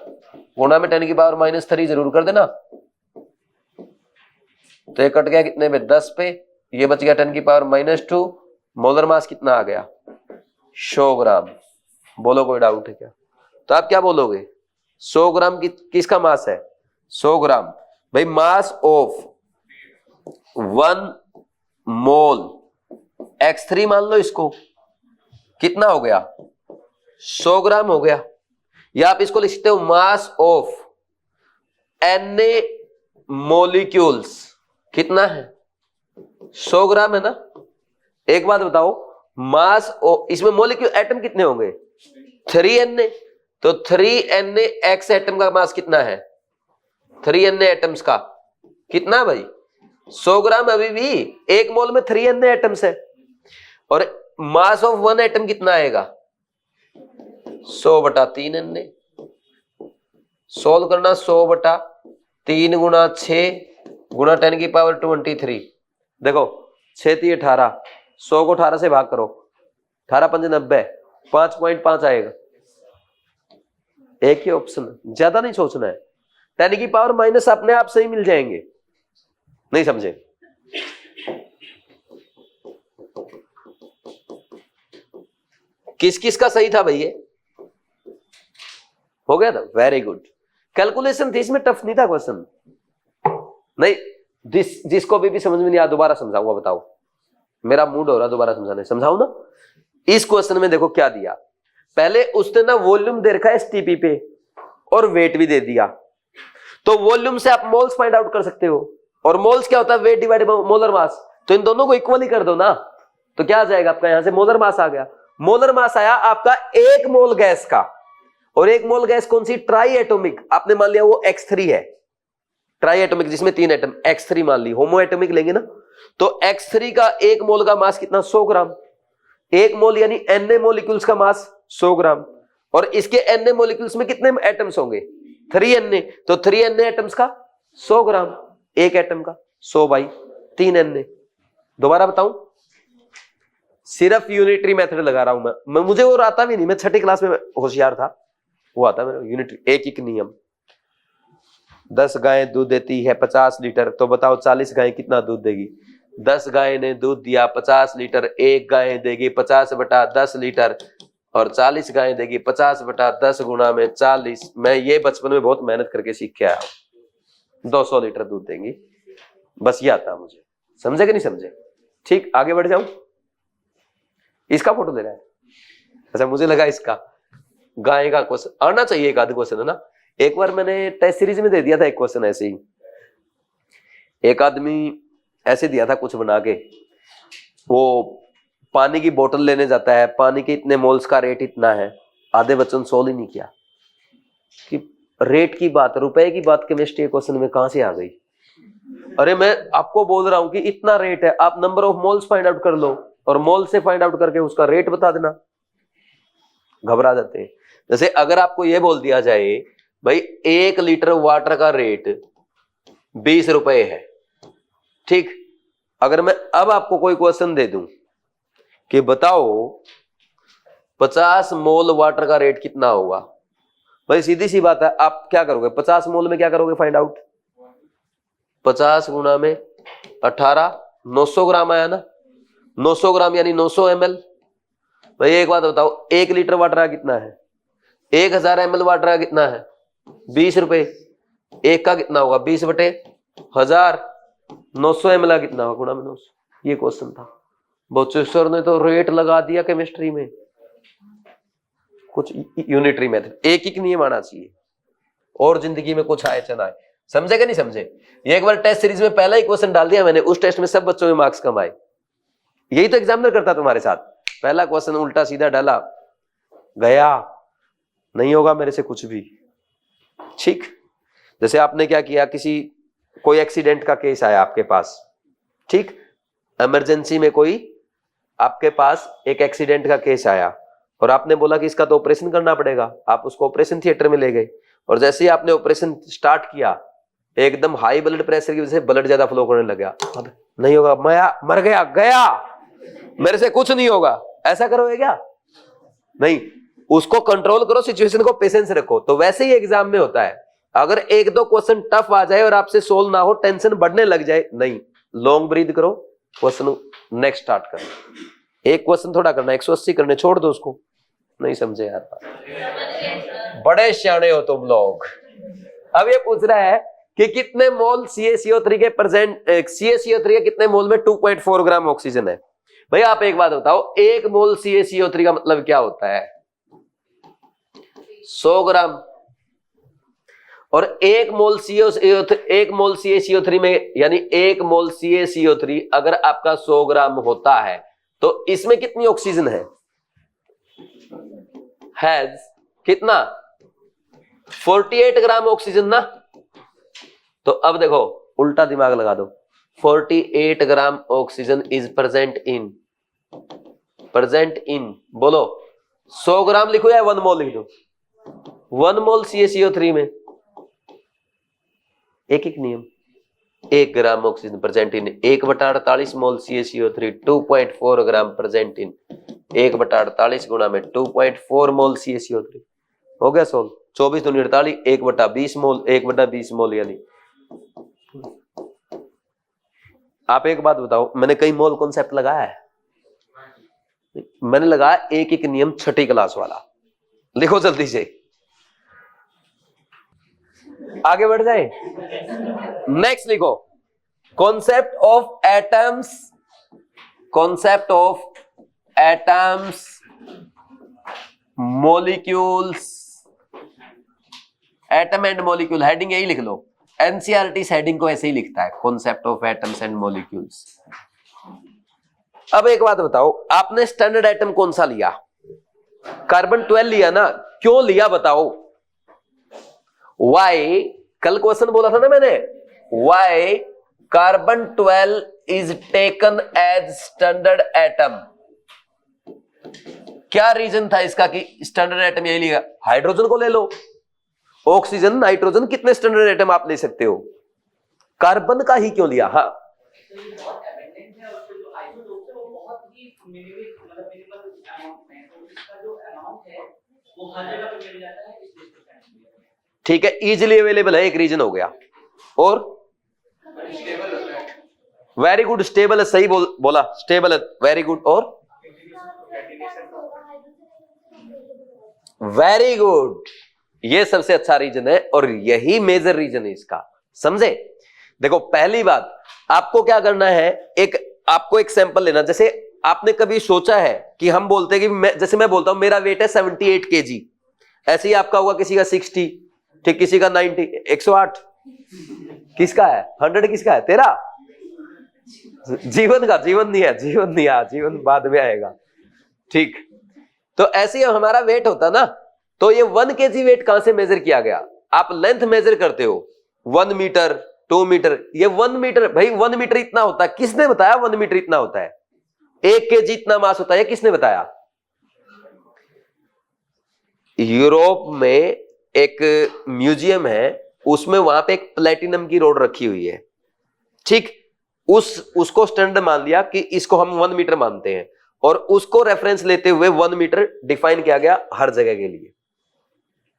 गुणा में 10 की पावर -3 जरूर कर देना। तो ये कट गया कितने पे, 10 पे, ये बच गया 10 की पावर -2। मोलर मास कितना आ गया 100 ग्राम। बोलो कोई डाउट है क्या? तो आप क्या बोलोगे, 100 ग्राम किसका मास है, 100 ग्राम। भाई मास ऑफ 1 मोल X3 मान लो इसको, कितना हो गया 100 ग्राम हो गया। या आप इसको लिख सकते हो मास ऑफ N मोलिक्यूल्स, कितना है 100 ग्राम है ना। एक बात बताओ, मास ऑफ, इसमें मोलिक्यूल एटम कितने होंगे 3Na, तो 3NaX एटम का मास कितना है, 3Na एटम्स का कितना भाई 100 ग्राम। अभी भी एक मोल में 3Na एटम्स है, और मास ऑफ 1 एटम कितना आएगा 100/3Na। सोल्व करना, 100/3 गुणा 6 गुणा 10 की पावर 23। देखो 6 3 18, 100 को 18 से भाग करो, 18 5 90, 5.5 आएगा। एक ही ऑप्शन, ज्यादा नहीं सोचना है। 10 की पावर माइनस अपने आप से ही मिल जाएंगे। नहीं समझे? किस किस का सही था भैया? हो गया था, वेरी गुड। कैलकुलेशन थी इसमें, टफ नहीं था क्वेश्चन। नहीं, जिसको भी समझ में नहीं आया दोबारा समझाऊंगा, बताओ। मेरा मूड हो रहा दोबारा समझाने, समझाऊ ना। इस क्वेश्चन में देखो क्या दिया, पहले उसने ना वॉल्यूम दे रखा है एसटीपी पे और वेट भी दे दिया। तो वॉल्यूम से आप मोल्स फाइंड आउट कर सकते हो, और मोल्स क्या होता है? Weight divided by molar mass. तो इन दोनों को इक्वली कर दो ना, तो क्या आ जाएगा आपका? यहां से मोलर मास आ गया। मोलर मास आया आपका 1 मोल गैस का, और 1 मोल गैस कौन सी? Try atomic. आपने मान लिया वो X3 है, ट्राई एटॉमिक जिसमें 3 एटम, X3 मान ली। होमो एटॉमिक लेंगे ना, तो X3 का 1 मोल का मास कितना? 100 ग्राम। 1 मोल यानी Na मोलिक्यूल्स का मास 100 ग्राम, और इसके Na मोलिक्यूल्स में कितने एटम्स होंगे? 3 Na। तो 3 Na एटम्स का 100 ग्राम, एक एटम का 100 बाई 3 Na। दोबारा बताऊं, सिर्फ यूनिटरी मेथड लगा रहा हूं मैं मुझे और आता भी नहीं, मैं 6ठी क्लास में होशियार था, वो आता मेरा यूनिटरी। एक नियम, 10 गायें दूध देती है 50 लीटर, तो बताओ 40 गायें कितना दूध देगी? 10 गाय ने दूध दिया 50 लीटर, एक गाय देगी 50/10 लीटर, और 40 गाय देगी 50/10 गुणा में 40। मैं ये बचपन में बहुत मेहनत करके सीख के आया हूं, 200 लीटर दूध देंगी। बस ये आता मुझे, समझे कि नहीं समझे? ठीक, आगे बढ़ जाऊं। इसका फोटो ले रहा है, अच्छा मुझे लगा इसका गाय का क्वेश्चन आना चाहिए, एक आध क्वेश्चन है ना। एक बार मैंने टेस्ट सीरीज में दे दिया था एक क्वेश्चन ऐसे ही, एक आदमी ऐसे दिया था कुछ बना के, वो पानी की बोतल लेने जाता है, पानी के इतने मोल्स का रेट इतना है। आधे बच्चों ने सोल्व ही नहीं किया कि रेट की बात, रुपए की बात केमिस्ट्री क्वेश्चन में कहां से आ गई। अरे मैं आपको बोल रहा हूं कि इतना रेट है, आप number of moles find out कर लो, और मोल से फाइंड आउट करके उसका रेट बता देना। घबरा जाते हैं। जैसे अगर आपको यह बोल दिया जाए भाई 1 लीटर वाटर का रेट 20 रुपए है, ठीक। अगर मैं अब आपको कोई क्वेश्चन दे दूं कि बताओ 50 मोल वाटर का रेट कितना होगा, भाई सीधी सी बात है, आप क्या करोगे? 50 मोल में क्या करोगे फाइंड आउट? 50 गुना में 18, 900 ग्राम आया ना। 900 ग्राम यानी 900 ml। भाई एक बात बताओ, 1 लीटर वाटर का कितना है? 1000 ml वाटर का कितना है? 20 रुपए। एक का कितना होगा? 20/1000। 900 ml का कितना होगा? गुणा में 900। ये क्वेश्चन था। बच्चों सर ने तो रेट लगा दिया केमिस्ट्री में। कुछ यूनिटरी मेथड, एक नियम आना चाहिए, और जिंदगी में कुछ आए चना आए। समझे कि नहीं समझे? ये एक बार टेस्ट सीरीज में पहला ही क्वेश्चन डाल दिया मैंने, उस टेस्ट में सब बच्चों में मार्क्स कम आए। यही तो एग्जामिनर करता तुम्हारे साथ, पहला क्वेश्चन उल्टा सीधा डाला, गया नहीं होगा मेरे से कुछ भी। ठीक, जैसे आपने क्या किया, किसी कोई एक्सीडेंट का केस आया आपके पास, ठीक, इमरजेंसी में कोई आपके पास एक एक्सीडेंट का केस आया, और आपने बोला कि इसका तो ऑपरेशन करना पड़ेगा। आप उसको ऑपरेशन थिएटर में ले गए, और जैसे ही आपने ऑपरेशन स्टार्ट किया, एकदम हाई ब्लड प्रेशर की वजह से ब्लड ज्यादा फ्लो करने लग गया। नहीं होगा, मैं मर गया, गया मेरे से कुछ नहीं होगा, ऐसा करोगे क्या? नहीं, उसको कंट्रोल करो, सिचुएशन को, पेशेंस रखो। तो वैसे ही एग्जाम में होता है, अगर एक दो क्वेश्चन टफ आ जाए और आपसे सोल्व ना हो, टेंशन बढ़ने लग जाए, नहीं, लॉन्ग ब्रीथ करो, क्वेश्चन नेक्स्ट स्टार्ट करो। एक क्वेश्चन थोड़ा करना, 180 करने, छोड़ दो उसको। नहीं समझे यार, बड़े सियाने हो तुम लोग। अब ये पूछ रहा है कि कितने मोल CaCO3 के प्रेजेंट, CaCO3 के कितने मोल में 2.4 ग्राम ऑक्सीजन है। भैया आप एक बात बताओ, 1 मोल CaCO3 का मतलब क्या होता है? 100 ग्राम। और 1 मोल CaCO3 में, यानी 1 मोल CaCO3 अगर आपका 100 ग्राम होता है, तो इसमें कितनी ऑक्सीजन है? हैज कितना? 48 ग्राम ऑक्सीजन ना। तो अब देखो, उल्टा दिमाग लगा दो, 48 gram oxygen is present in बोलो 100 ग्राम लिखो या 1 मोल लिख दो? 1 मोल CaCO3 में एक नियम, 1 gram oxygen present in 1/48 mole CaCO3, 2.4 gram present in 1/48 गुणा में 2.4 मोल CaCO3। हो गया सोल्व। 24 दूनी 48, 1/20 मोल, 1/20 मोल यानी। आप एक बात बताओ, मैंने कई मोल कॉन्सेप्ट लगाया है? मैंने लगाया एक एक नियम छठी क्लास वाला, लिखो जल्दी से, आगे बढ़ जाए। नेक्स्ट लिखो, concept of atoms, concept of atoms, molecules, atom and molecule, heading यही लिख लो। एनसीईआरटी हेडिंग को ऐसे ही लिखता है, concept of atoms and molecules. अब एक बात बताओ, आपने स्टैंडर्ड एटम कौन सा लिया? कार्बन 12 लिया ना, क्यों लिया बताओ? वाई, कल क्वेश्चन बोला था ना मैंने, why carbon 12 is taken as standard atom. क्या रीजन था इसका कि स्टैंडर्ड एटम यही लिया? हाइड्रोजन को ले लो, ऑक्सीजन, नाइट्रोजन, कितने स्टैंडर्ड एटम आप ले सकते हो, कार्बन का ही क्यों लिया? हाँ, ठीक है, इजिली अवेलेबल है, एक रीजन हो गया। और वेरी गुड, स्टेबल है, सही बोला, स्टेबल है, वेरी गुड। और वेरी गुड, ये सबसे अच्छा रीजन है और यही मेजर रीजन है इसका, समझे? देखो पहली बात, आपको क्या करना है, आपको एक सैंपल लेना। जैसे आपने कभी सोचा है कि हम बोलते हैं कि जैसे मैं बोलता हूं मेरा वेट है 78 kg, ऐसे ही आपका होगा किसी का 60, ठीक, किसी का 90, 108, किसका है 100, किसका है? तेरा, जीवन का, जीवन नहीं है, जीवन नहीं है, जीवन बाद में आएगा, ठीक। तो ऐसे ही हमारा वेट होता ना, तो ये 1 kg वेट कहां से मेजर किया गया? आप लेंथ मेजर करते हो 1 मीटर 2 मीटर, ये 1 मीटर, भाई 1 मीटर इतना होता है, किसने बताया 1 मीटर इतना होता है? 1 kg इतना मास होता है, किसने बताया? यूरोप में एक म्यूजियम है, उसमें वहां पे एक प्लेटिनम की रोड रखी हुई है, ठीक, उसको स्टैंडर्ड मान लिया कि इसको हम 1 मीटर मानते हैं, और उसको रेफरेंस लेते हुए 1 मीटर डिफाइन किया गया हर जगह के लिए,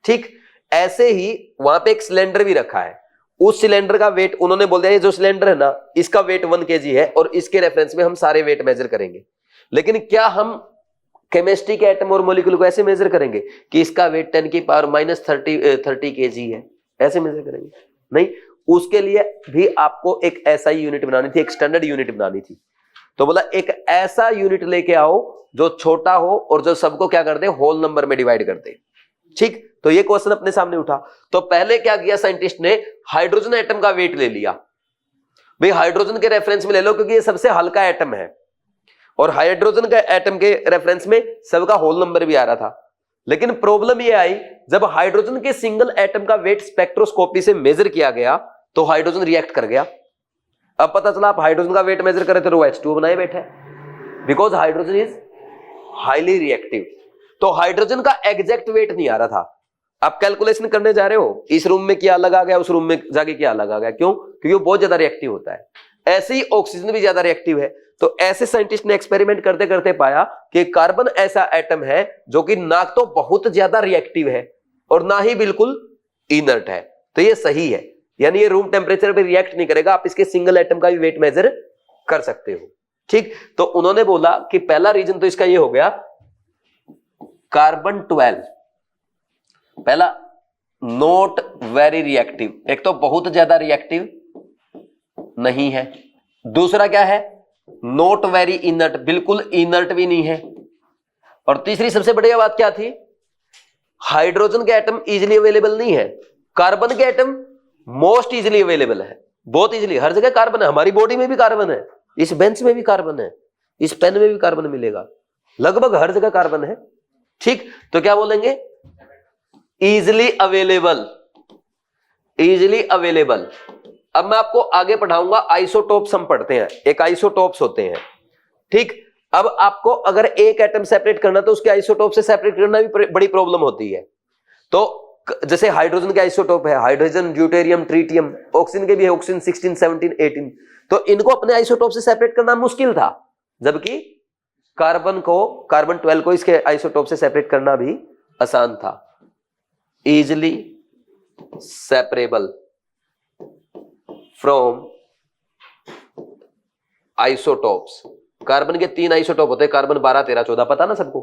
ठीक। ऐसे ही वहां पे एक सिलेंडर भी रखा है, उस सिलेंडर का वेट उन्होंने बोल दिया ये जो सिलेंडर है ना, इसका वेट 1 kg है, और इसके रेफरेंस में हम सारे वेट मेजर करेंगे। लेकिन क्या हम केमिस्ट्री के एटम और मॉलिक्यूल को ऐसे मेजर करेंगे कि इसका वेट 10 की पावर -30 kg है, ऐसे मेजर करेंगे? नहीं, उसके लिए भी आपको एक ऐसा ही यूनिट बनानी थी, एक स्टैंडर्ड यूनिट बनानी थी। तो बोला एक ऐसा यूनिट लेके आओ जो छोटा हो और जो सबको क्या कर दे, होल नंबर में डिवाइड कर दे, ठीक। तो ये क्वेश्चन अपने सामने उठा, तो पहले क्या किया साइंटिस्ट ने, हाइड्रोजन एटम का वेट ले लिया। भाई हाइड्रोजन के रेफरेंस में ले लो क्योंकि ये सबसे हल्का एटम है, और हाइड्रोजन के एटम के रेफरेंस में सबका होल नंबर भी आ रहा था। लेकिन प्रॉब्लम ये आई, जब हाइड्रोजन के सिंगल एटम का वेट स्पेक्ट्रोस्कोपी से मेजर किया गया तो हाइड्रोजन रिएक्ट कर गया। अब पता चला आप हाइड्रोजन का वेट मेजर करे तो H2O बनाए बैठे, because hydrogen is highly reactive. तो हाइड्रोजन का एग्जैक्ट वेट नहीं आ रहा था। आप कैलकुलेशन करने जा रहे हो, इस रूम में क्या अलग आ गया, उस रूम में जाके क्या अलग आ गया, क्यों? क्योंकि वो बहुत ज्यादा रिएक्टिव होता है। ऐसे ही ऑक्सीजन भी ज्यादा रिएक्टिव है। तो ऐसे साइंटिस्ट ने एक्सपेरिमेंट करते करते पाया कि कार्बन ऐसा एटम है जो कि ना तो बहुत ज्यादा रिएक्टिव है और ना ही बिल्कुल इनर्ट है। तो ये सही है, यानी ये रूम टेम्परेचर पे रिएक्ट नहीं करेगा, आप इसके सिंगल एटम का भी वेट मेजर कर सकते हो, ठीक। तो उन्होंने बोला कि पहला रीजन तो इसका ये हो गया, कार्बन 12 पहला नॉट वेरी रिएक्टिव, एक तो बहुत ज्यादा रिएक्टिव नहीं है, दूसरा क्या है, नॉट वेरी इनर्ट, बिल्कुल इनर्ट भी नहीं है, और तीसरी सबसे बढ़िया बात क्या थी, हाइड्रोजन के एटम इजीली अवेलेबल नहीं है, कार्बन के एटम मोस्ट इजीली अवेलेबल है, बहुत इजीली, हर जगह कार्बन है, हमारी बॉडी में भी कार्बन है, इस बेंच में भी कार्बन है, इस पेन में भी कार्बन मिलेगा, लगभग हर जगह कार्बन है, ठीक। तो क्या बोलेंगे, इजीली अवेलेबल, इजीली अवेलेबल। अब मैं आपको आगे पढ़ाऊंगा, आइसोटोप्स हम पढ़ते हैं, एक आइसोटोप्स होते हैं, ठीक। अब आपको अगर एक एटम सेपरेट करना तो उसके आइसोटोप से सेपरेट करना भी बड़ी प्रॉब्लम होती है। तो जैसे हाइड्रोजन के आइसोटोप है, हाइड्रोजन, ड्यूटेरियम, ट्रीटियम, ऑक्सीजन के भी है, ऑक्सीजन 16, 17, 18, तो इनको अपने आइसोटोप से सेपरेट करना मुश्किल था, जबकि कार्बन 12 को इसके आइसोटोप से सेपरेट करना भी आसान था। Easily separable from isotopes, carbon के 3 आइसोटोप होते हैं, कार्बन 12, 13, 14, पता ना सबको।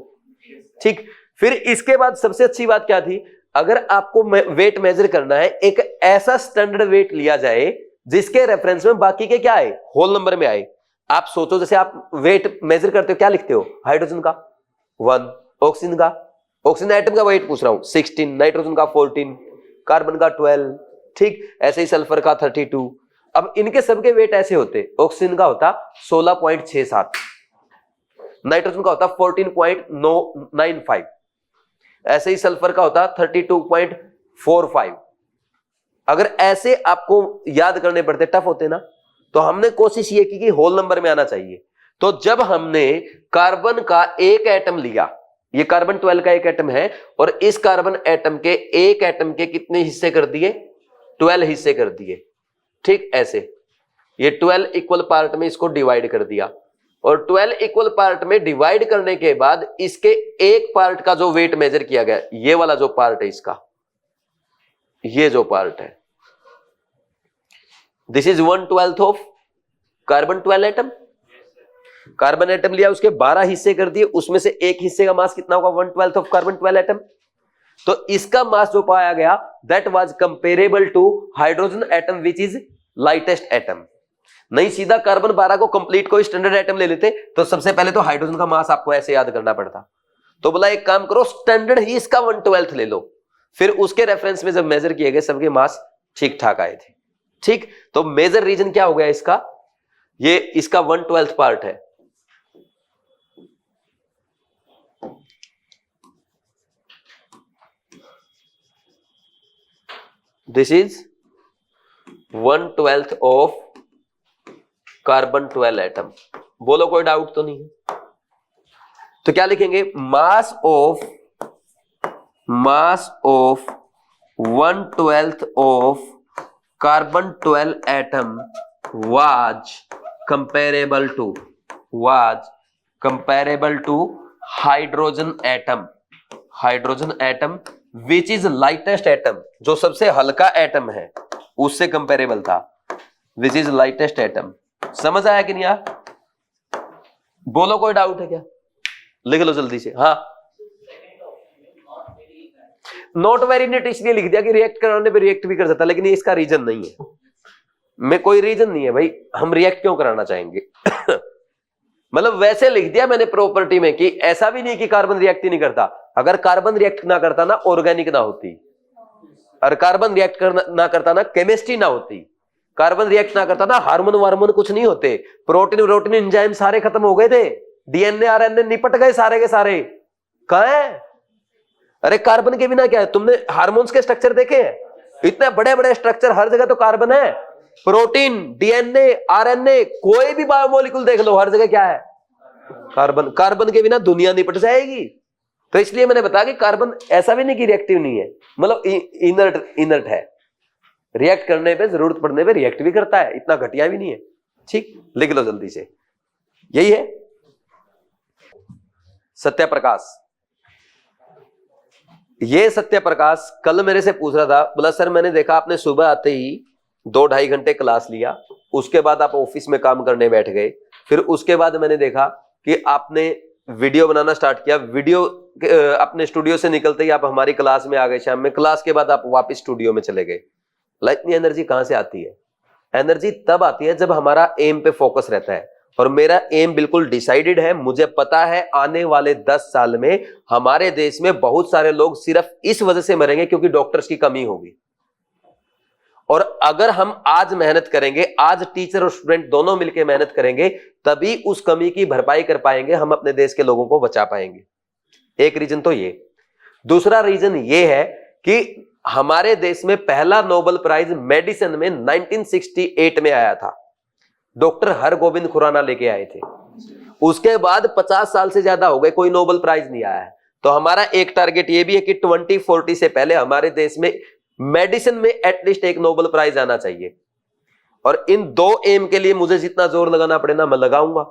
ठीक, फिर इसके बाद सबसे अच्छी बात क्या थी, अगर आपको वेट मेजर करना है, एक ऐसा स्टैंडर्ड वेट लिया जाए जिसके रेफरेंस में बाकी के क्या आए, होल नंबर में आए। आप सोचो, जैसे आप वेट मेजर करते हो, क्या लिखते हो, हाइड्रोजन का 1, ऑक्सीजन का, ऑक्सीजन एटम का वेट पूछ रहा हूं 16, नाइट्रोजन का 14, कार्बन का 12, ठीक, ऐसे ही सल्फर का 32। अब इनके सबके वेट ऐसे होते, ऑक्सीजन का होता 16.67, नाइट्रोजन का होता 14.95, ऐसे ही सल्फर का होता 32.45। अगर ऐसे आपको याद करने पड़ते, टफ होते ना, तो हमने कोशिश ये की कि होल नंबर में आना चाहिए। तो जब हमने कार्बन का एक एटम लिया, ये कार्बन 12 का एक एटम है, और इस कार्बन एटम के एक एटम के कितने हिस्से कर दिए, 12 हिस्से कर दिए। ठीक, ऐसे ये 12 इक्वल पार्ट में इसको डिवाइड कर दिया, और 12 इक्वल पार्ट में डिवाइड करने के बाद इसके एक पार्ट का जो वेट मेजर किया गया, ये वाला जो पार्ट है इसका, ये जो पार्ट है, this is 1/12 of carbon 12 atom. Carbon atom लिया, उसके 12 हिस्से कर दिए, उसमें से एक हिस्से का मास कितना होगा, 1/12 ऑफ कार्बन 12 एटम। तो इसका मास जो पाया गया, that was comparable to hydrogen atom which is lightest atom. नहीं सीधा कार्बन 12 को कंप्लीट कोई स्टैंडर्ड एटम ले लेते, तो सबसे पहले तो हाइड्रोजन का मास आपको ऐसे याद करना पड़ता। तो बोला एक काम करो, स्टैंडर्ड ही इसका 1/12 ले लो, फिर उसके रेफरेंस में जब मेजर किए गए सबके मास ठीक ठाक आए थे। ठीक, तो मेजर रीजन क्या हो गया इसका, ये इसका 1/12 पार्ट है। This is 1/12 of carbon 12 atom. बोलो कोई डाउट तो नहीं है? तो क्या लिखेंगे, मास of 1/12 of carbon 12 atom was comparable to hydrogen atom which is lightest atom, जो सबसे हल्का एटम है उससे कंपेरेबल था, which is lightest एटम। समझ आया कि नहीं यार? बोलो कोई डाउट है क्या, लिख लो जल्दी से। हाँ, नॉट वेरी नेट इसलिए लिख दिया कि रिएक्ट कराने पे रिएक्ट भी कर सकता, लेकिन ये इसका रीजन नहीं है, में कोई रीजन नहीं है भाई, हम रिएक्ट क्यों कराना चाहेंगे। मतलब वैसे लिख दिया मैंने प्रॉपर्टी में कि ऐसा भी नहीं कि कार्बन रिएक्ट ही नहीं करता, अगर कार्बन रिएक्ट ना करता ना ऑर्गेनिक ना होती, और कार्बन रिएक्ट ना करता ना केमिस्ट्री ना होती, कार्बन रिएक्ट ना करता ना हार्मोन वार्मोन कुछ नहीं होते, प्रोटीन एंजाइम सारे खत्म हो गए थे, डीएनए आरएनए निपट गए सारे के सारे। कहां है? अरे कार्बन के बिना क्या है, तुमने हार्मोन्स के स्ट्रक्चर देखे हैं, इतने बड़े बड़े स्ट्रक्चर, हर जगह तो कार्बन है, प्रोटीन डीएनए आरएनए कोई भी बायोमोलिक्यूल देख लो, हर जगह क्या है, कार्बन। कार्बन के बिना दुनिया निपट जाएगी। तो इसलिए मैंने बताया कि कार्बन ऐसा भी नहीं कि रिएक्टिव नहीं है, मतलब इनर्ट है, रिएक्ट करने पे जरूरत पड़ने पे रिएक्ट भी करता है, इतना घटिया भी नहीं है। ठीक, लिख लो जल्दी से, यही है सत्यप्रकाश। ये सत्यप्रकाश कल मेरे से पूछ रहा था, बोला सर मैंने देखा आपने सुबह आते ही 2-2.5 घंटे क्लास लिया, उसके बाद आप ऑफिस में काम करने बैठ गए, फिर उसके बाद मैंने देखा कि आपने वीडियो बनाना स्टार्ट किया, वीडियो अपने स्टूडियो से निकलते ही आप हमारी क्लास में आ गए शाम में, क्लास के बाद आप वापस स्टूडियो में चले गए। इतनी एनर्जी कहां से आती है? एनर्जी तब आती है जब हमारा एम पे फोकस रहता है, और मेरा एम बिल्कुल डिसाइडेड है। मुझे पता है आने वाले 10 साल में हमारे देश में बहुत सारे लोग सिर्फ इस वजह से मरेंगे क्योंकि डॉक्टर्स की कमी होगी, और अगर हम आज मेहनत करेंगे, आज टीचर और स्टूडेंट दोनों मिलकर मेहनत करेंगे, तभी उस कमी की भरपाई कर पाएंगे, हम अपने देश के लोगों को बचा पाएंगे। एक रीजन तो ये। दूसरा रीजन ये है कि हमारे देश में पहला नोबेल प्राइज मेडिसिन में 1968 में आया था, डॉक्टर हरगोविंद खुराना लेके आए थे। उसके बाद 50 साल से ज्यादा हो गए, कोई नोबेल प्राइज नहीं आया है। तो हमारा एक टारगेट ये भी है कि 2040 से पहले हमारे देश में मेडिसिन में एटलीस्ट एक नोबेल प्राइज आना चाहिए। और इन 2 एम के लिए मुझे जितना जोर लगाना पड़े ना, मैं लगाऊंगा।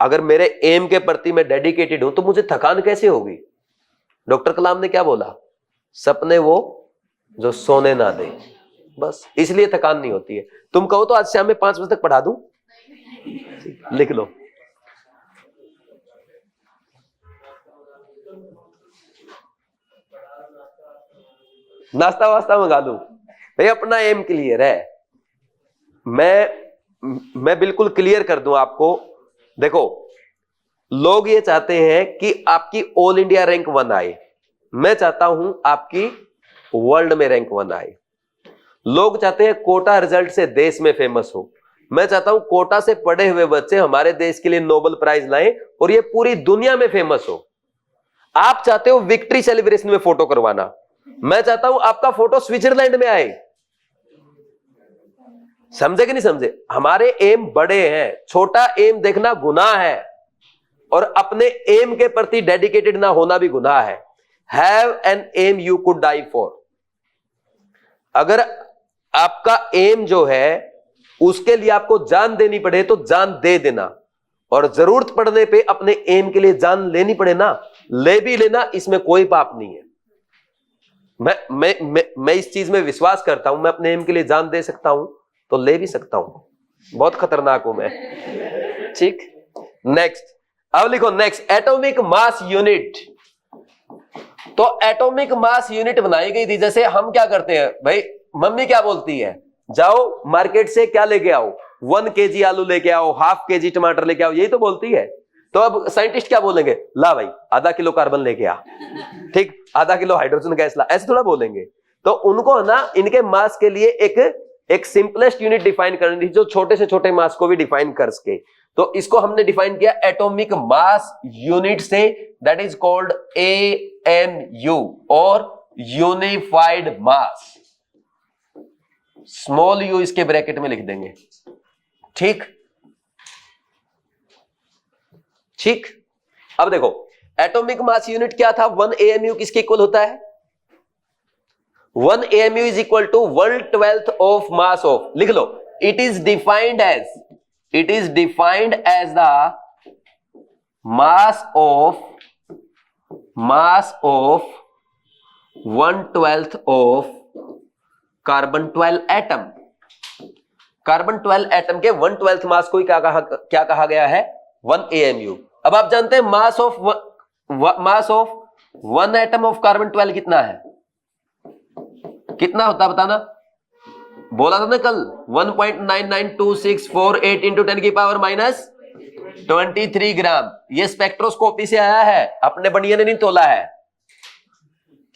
अगर मेरे एम के प्रति मैं डेडिकेटेड हूं तो मुझे थकान कैसे होगी? डॉक्टर कलाम ने क्या बोला? सपने वो जो सोने ना दे, बस इसलिए थकान नहीं होती है। तुम कहो तो आज शाम में 5 बजे तक पढ़ा दूं, लिख लो। नाश्ता वास्ता मंगा दूं भाई, अपना एम क्लियर है। मैं बिल्कुल क्लियर कर दूं आपको। देखो, लोग ये चाहते हैं कि आपकी ऑल इंडिया रैंक 1 आए, मैं चाहता हूं आपकी वर्ल्ड में रैंक 1 आए। लोग चाहते हैं कोटा रिजल्ट से देश में फेमस हो, मैं चाहता हूं कोटा से पढ़े हुए बच्चे हमारे देश के लिए नोबेल प्राइज लाएं और ये पूरी दुनिया में फेमस हो। आप चाहते हो विक्ट्री सेलिब्रेशन में फोटो करवाना, मैं चाहता हूं आपका फोटो स्विट्जरलैंड में आए। समझे कि नहीं समझे? हमारे एम बड़े हैं, छोटा एम देखना गुनाह है और अपने एम के प्रति डेडिकेटेड ना होना भी गुनाह है। Have an M U could die for. अगर आपका एम जो है उसके लिए आपको जान देनी पड़े तो जान दे देना, और जरूरत पड़ने पे अपने एम के लिए जान लेनी पड़े ना, ले भी लेना, इसमें कोई पाप नहीं है। मैं इस चीज में विश्वास करता हूं, मैं अपने एम के लिए जान दे सकता हूं तो ले भी सकता हूं। बहुत खतरनाक हूं मैं। ठीक, नेक्स्ट, अब लिखो नेक्स्ट, एटॉमिक मास यूनिट। तो एटॉमिक मास यूनिट बनाई गई थी। जैसे हम क्या करते हैं भाई, मम्मी क्या बोलती है, जाओ मार्केट से क्या लेके आओ, 1 kg आलू लेके आओ, ½ kg टमाटर लेके आओ, यही तो बोलती है। तो अब साइंटिस्ट क्या बोलेंगे, ला भाई ½ किलो कार्बन लेके आ, ठीक, ½ किलो हाइड्रोजन गैस ला, ऐसे थोड़ा बोलेंगे। तो उनको ना इनके मास के लिए एक सिंपलेस्ट यूनिट डिफाइन करनी थी जो छोटे से छोटे मास को भी डिफाइन कर सके। तो इसको हमने डिफाइन किया एटॉमिक मास यूनिट से, दैट इज कॉल्ड AMU और यूनिफाइड मास। स्मॉल यू इसके ब्रैकेट में लिख देंगे। ठीक ठीक, अब देखो एटॉमिक मास यूनिट क्या था, 1 AMU किसके इक्वल होता है? 1 AMU is equal to 1/12 of mass of, लिख लो, it is defined as the mass of 1/12 of carbon 12 atom. Carbon 12 atom के 1/12 मास को क्या कहा गया है? 1 AMU। अब आप जानते हैं मास ऑफ 1 एटम ऑफ कार्बन 12 कितना है? कितना होता है बताना? बोला था ना कल, 1.992648 इंटू 10 की पावर -23 ग्राम। ये स्पेक्ट्रोस्कोपी से आया है, अपने बढ़िया ने नहीं तोला है।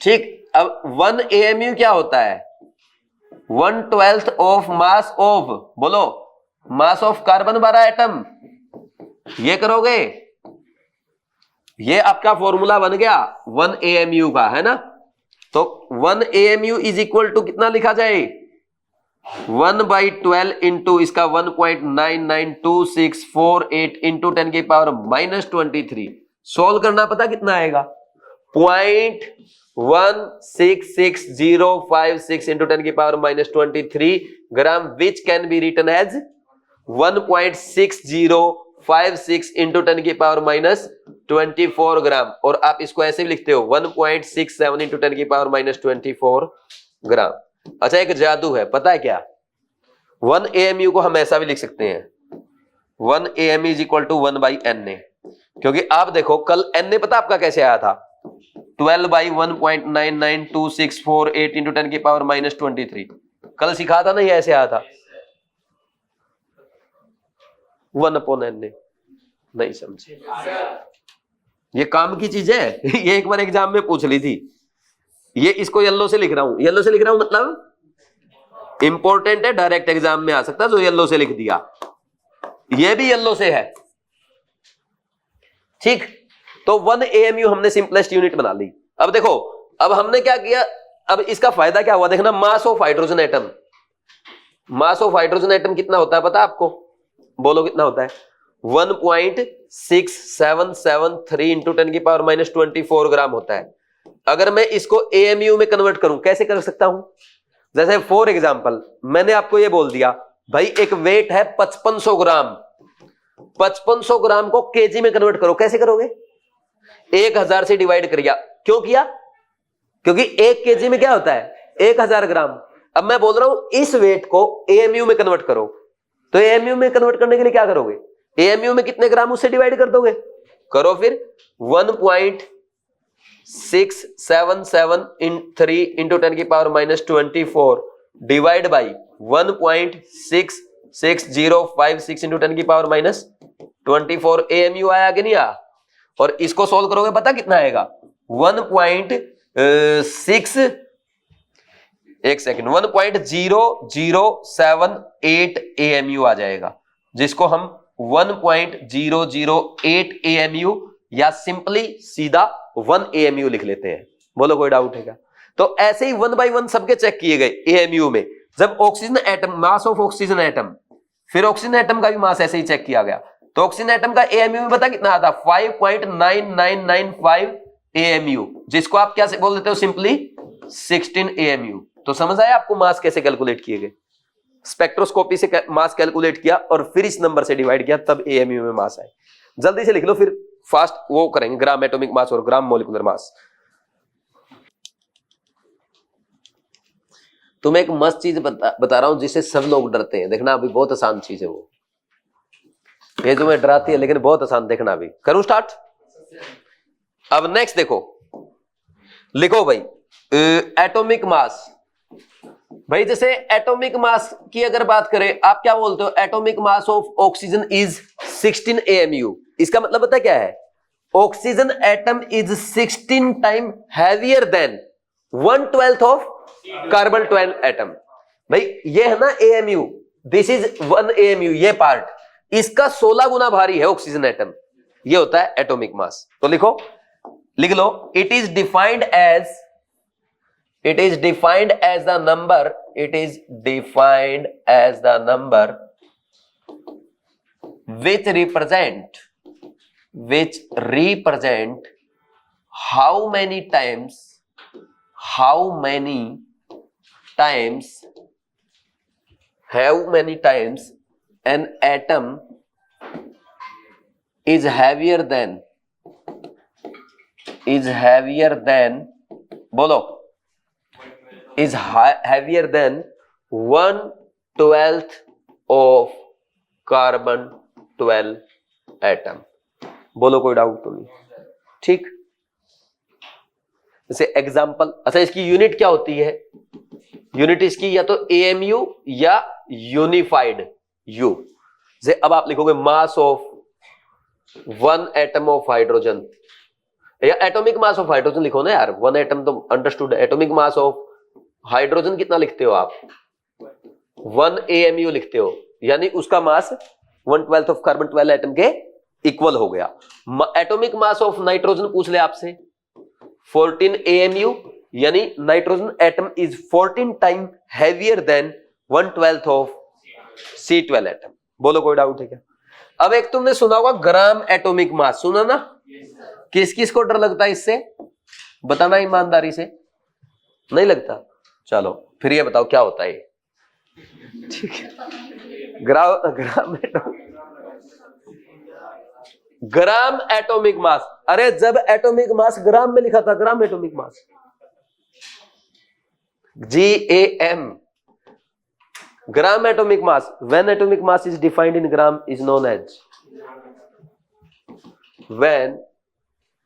ठीक, अब 1 AMU क्या होता है? 1/12 ऑफ मास ऑफ, बोलो, मास ऑफ कार्बन 12 एटम। ये करोगे, ये आपका फॉर्मूला बन गया 1 AMU का, है ना? तो 1 AMU इज इक्वल टू कितना लिखा जाए? 1/12 इंटू इसका 1.992648 इंटू 10 की पावर -23। सोल्व करना पता कितना आएगा? 0.166056 इंटू 10 की power -23 gram, which can be written as 1.6056 into 10 की पावर -24 ग्राम। और आप इसको ऐसे भी लिखते हो 1.67 इंटू 10 की पावर -24 ग्राम। अच्छा, एक जादू है, पता है क्या? 1 AMU को हम ऐसा भी लिख सकते हैं, 1 AMU is equal to 1/Na। क्योंकि आप देखो कल Na पता आपका कैसे आया था? 12/1.992648 इंटू 10 की पावर -23। कल सिखा था ना, ये ऐसे आया था 1/Na। नहीं समझे? ये काम की चीज है। ये एक बार एग्जाम में पूछ ली थी। ये इसको येलो से लिख रहा हूं, येलो से लिख रहा हूं मतलब इंपॉर्टेंट है, डायरेक्ट एग्जाम में आ सकता है, जो येलो से लिख दिया। ये भी येलो से है। ठीक, तो 1 AMU हमने सिंपलेस्ट यूनिट बना ली। अब देखो, अब हमने क्या किया, अब इसका फायदा क्या हुआ देखना, mass of hydrogen atom. Mass of hydrogen atom कितना होता है पता आपको? बोलो कितना होता है? 1.6773 इंटू 10 की पावर -24 ग्राम होता है। अगर मैं इसको AMU में कन्वर्ट करूं, कैसे कर सकता हूं? जैसे फॉर एग्जांपल मैंने आपको ये बोल दिया भाई, एक वेट है 5500 ग्राम, 5500 ग्राम को केजी में कन्वर्ट करो। कैसे करोगे? 1000 से डिवाइड करिए। क्यों किया? क्योंकि 1 केजी में क्या होता है? 1000 ग्राम। अब मैं बोल रहा हूं इस वेट को AMU में कन्वर्ट करो, तो AMU में कन्वर्ट करने के लिए क्या करोगे? AMU में कितने ग्राम उससे डिवाइड कर दोगे? करो फिर। 677 इन 3 इंटू 10 की पावर -24 डिवाइड बाई 1.666056 इंटू 10 की पावर -24 AMU आया कि नहीं आया? और इसको सोल्व करोगे पता कितना आएगा? 1.0078 AMU आ जाएगा, जिसको हम 1.008 AMU या सिंपली सीधा 1 AMU लिख लेते हैं। बोलो कोई डाउट है क्या? तो ऐसे ही 1 बाई 1 सबके चेक किए गए AMU में। जब oxygen atom, mass of oxygen atom, फिर ऑक्सीजन एटम का भी मास ऐसे ही चेक किया गया, तो ऑक्सीजन एटम का AMU में पता कितना आता? 5.9995 AMU, जिसको आप क्या बोल देते हो? Simply 16 AMU। तो समझ आया आपको मास कैसे कैलकुलेट किए गए? स्पेक्ट्रोस्कोपी से मास कैलकुलेट किया और फिर इस नंबर से डिवाइड किया, तब AMU में मास आए। जल्दी से लिख लो, फिर फास्ट वो करेंगे, ग्राम एटॉमिक मास और ग्राम मॉलिक्यूलर मास। तुम्हें एक मस्त चीज बता रहा हूं जिससे सब लोग डरते हैं, देखना अभी बहुत आसान चीज है वो। ये तुम्हें डराती है लेकिन बहुत आसान, देखना अभी। करूं स्टार्ट? अब नेक्स्ट देखो, लिखो भाई एटॉमिक मास। भाई जैसे एटॉमिक मास की अगर बात करें, आप क्या बोलते हो? Atomic mass of oxygen is 16 AMU। इसका मतलब पता क्या है? Oxygen atom is 16 time heavier than 1/12 of carbon 12 atom. भाई ये है ना AMU, दिस इज 1 AMU, ये पार्ट, इसका 16 गुना भारी है ऑक्सीजन एटम। ये होता है एटॉमिक मास। तो लिखो, लिख लो, it is defined as the number which represent how many times an atom is heavier than 1/12 of carbon 12 atom. बोलो कोई डाउट तो नहीं? ठीक, जैसे एग्जांपल। अच्छा, इसकी यूनिट क्या होती है? यूनिट इसकी या तो AMU या यूनिफाइड U। जैसे अब आप लिखोगे मास ऑफ 1 एटम ऑफ हाइड्रोजन, या एटॉमिक मास ऑफ हाइड्रोजन लिखो ना यार, 1 एटम तो understood. Atomic mass of hydrogen कितना लिखते हो आप? 1 AMU लिखते हो, यानी उसका मास 1/12 ऑफ कार्बन 12 एटम के इक्वल हो गया। एटॉमिक मास ऑफ नाइट्रोजन पूछ ले आपसे, 14 AMU, यानी nitrogen atom is 14 time heavier than 1/12 of C12 atom. बोलो कोई डाउट है क्या? अब एक तुमने सुना होगा ग्राम एटॉमिक मास, सुना ना? किस किस को डर लगता है इससे? बताना ईमानदारी से। नहीं लगता? चलो फिर ये बताओ क्या होता है? ठीक है, ग्राम एटॉमिक मास। अरे जब एटॉमिक मास ग्राम में लिखा था, gram atomic mass GAM, gram atomic mass. When atomic mass is defined in gram is known as, when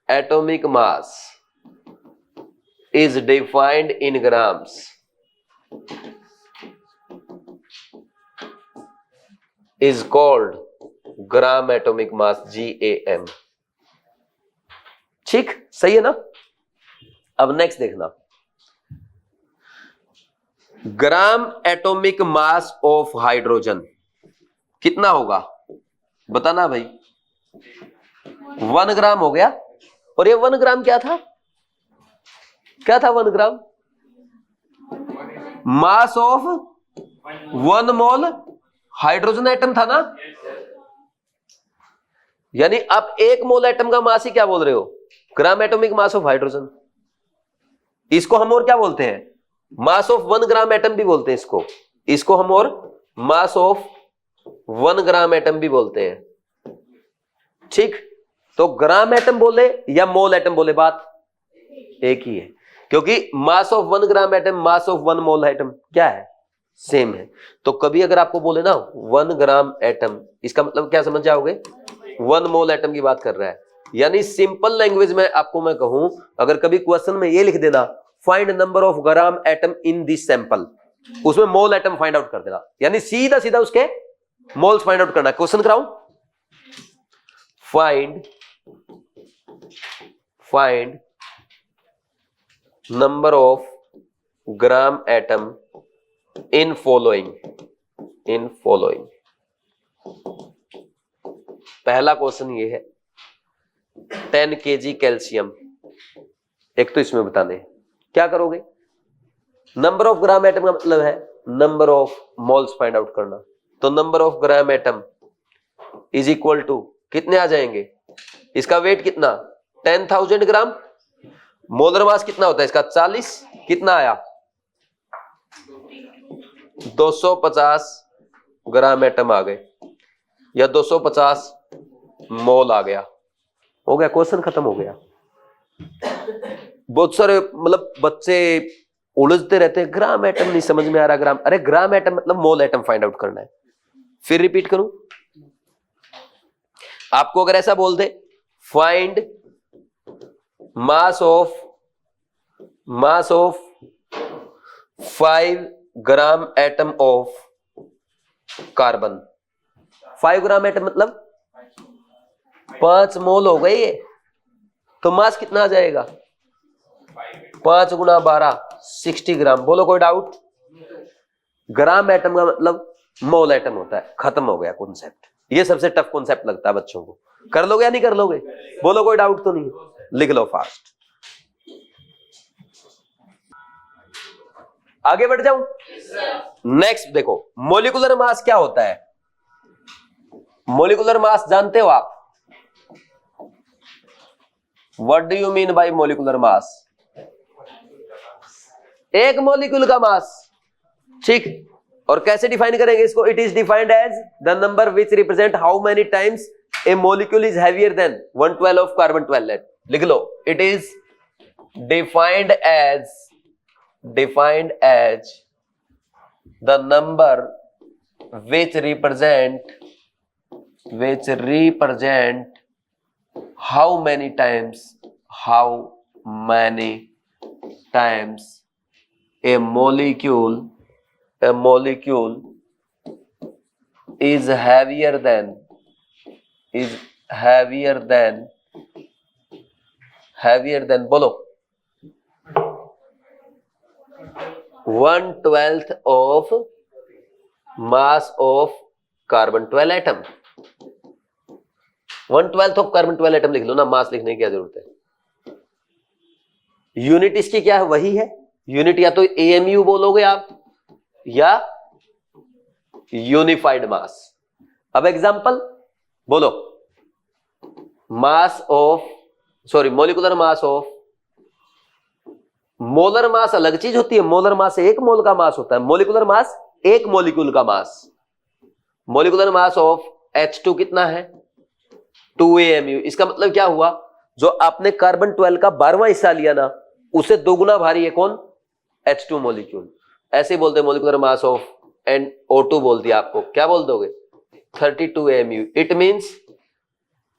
atomic mass is defined in grams is called gram atomic mass, GAM। ठीक, सही है ना? अब next देखना, ग्राम atomic mass of hydrogen कितना होगा? बताना भाई। 1 ग्राम हो गया। और ये 1 ग्राम क्या था? 1 gram mass of 1 mole hydrogen atom था ना? यानी आप 1 मोल एटम का मास ही क्या बोल रहे हो? ग्राम एटॉमिक मास ऑफ हाइड्रोजन। इसको हम और क्या बोलते हैं? मास ऑफ 1 ग्राम एटम भी बोलते हैं इसको हम और मास ऑफ 1 ग्राम एटम भी बोलते हैं। ठीक, तो ग्राम एटम बोले या मोल एटम बोले, बात एक ही है, क्योंकि मास of 1 gram atom, mass of 1 mole atom क्या है? सेम है। तो कभी अगर आपको बोले ना 1 ग्राम एटम, इसका मतलब क्या समझ जाओगे? 1 मोल एटम की बात कर रहा है। यानी सिंपल लैंग्वेज में आपको मैं कहूं, अगर कभी क्वेश्चन में ये लिख देना find number of gram atom in this sample, उसमें मोल एटम फाइंड आउट कर देना, यानी सीधा सीधा उसके मोल्स फाइंड आउट करना। क्वेश्चन कराऊं, find number of gram atom in following. पहला क्वेश्चन ये है 10 kg कैल्शियम, एक तो इसमें बताने क्या करोगे, नंबर ऑफ ग्राम एटम का मतलब है number of moles find out करना, तो number of gram atom is equal to कितने आ जाएंगे, इसका वेट कितना 10,000 ग्राम, मोलर मास कितना होता है इसका 40, कितना आया 250 ग्राम एटम आ गए, या 250 मोल आ गया, हो गया क्वेश्चन खत्म हो गया। बहुत सारे मतलब बच्चे उलझते रहते हैं, ग्राम एटम नहीं समझ में आ रहा, ग्राम, अरे ग्राम एटम मतलब मोल एटम फाइंड आउट करना है। फिर रिपीट करूं, आपको अगर ऐसा बोल they find mass of 5 gram atom of carbon, 5 gram atom मतलब 5 मोल हो गए, तो मास कितना आ जाएगा 5 गुना 12 60 ग्राम। बोलो कोई डाउट, ग्राम एटम का मतलब मोल एटम होता है, खत्म हो गया कॉन्सेप्ट। ये सबसे टफ कॉन्सेप्ट लगता है बच्चों को, कर लोगे या नहीं कर लोगे, बोलो कोई डाउट तो नहीं, लिख लो फास्ट। आगे बढ़ जाऊं, नेक्स्ट देखो मोलिकुलर मास क्या होता है। मोलिकुलर मास जानते हो आप, what do you mean by molecular mass, एक मोलिक्यूल का मास, ठीक। और कैसे डिफाइन करेंगे इसको, it is defined as the number which represent how many times a molecule is heavier than 112 of carbon 12। लिख लो, it is defined as the number which represent how many times a molecule is heavier than बोलो 1/12 of mass of carbon 12 atom. 1/12 of carbon 12 atom लिख लो ना, मास लिखने की क्या जरूरत है। यूनिट इसकी क्या है, वही है यूनिट, या तो एएमयू बोलोगे आप या यूनिफाइड मास। अब एग्जांपल बोलो, molecular mass of, molar mass अलग चीज होती है, मोलर मास एक मोल का मास होता है, मोलिकुलर मास एक मोलिक्यूल का मास। मोलिकुलर मास ऑफ H2 कितना है 2 AMU। इसका मतलब क्या हुआ, जो आपने कार्बन 12 का 12वां हिस्सा लिया ना, उसे दोगुना भारी है कौन, H2 मोलिक्यूल। ऐसे ही बोलते हैं मोलिकुलर मास ऑफ O2 बोल दिया आपको, क्या बोल दोगे 32 AMU। It means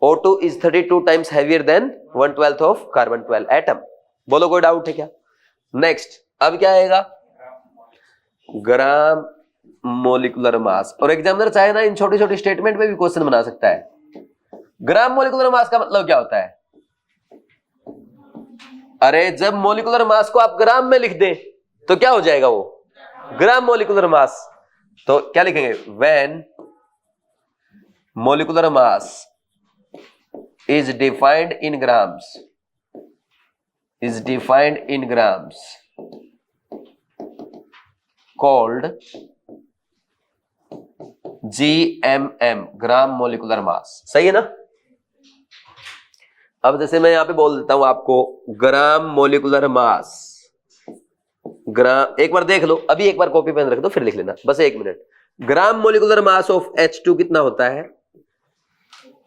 O2 is 32 times heavier than 1/12 of carbon 12 atom. बोलो कोई डाउट है क्या। नेक्स्ट अब क्या आएगा, ग्राम मोलिकुलर मास। और एग्जामिनर चाहे ना इन छोटी छोटी स्टेटमेंट में भी क्वेश्चन बना सकता है। ग्राम मोलिकुलर मास का मतलब क्या होता है, अरे जब मोलिकुलर मास को आप ग्राम में लिख दें तो क्या हो जाएगा वो ग्राम मोलिकुलर मास। तो क्या लिखेंगे, when molecular mass is defined in grams called GMM, gram molecular mass. सही है ना। अब जैसे मैं यहां पे बोल देता हूं आपको ग्राम मोलिकुलर मास, ग्राम, एक बार देख लो, अभी एक बार कॉपी पेन रख दो फिर लिख लेना, बस 1 minute. Gram molecular mass of H2 कितना होता है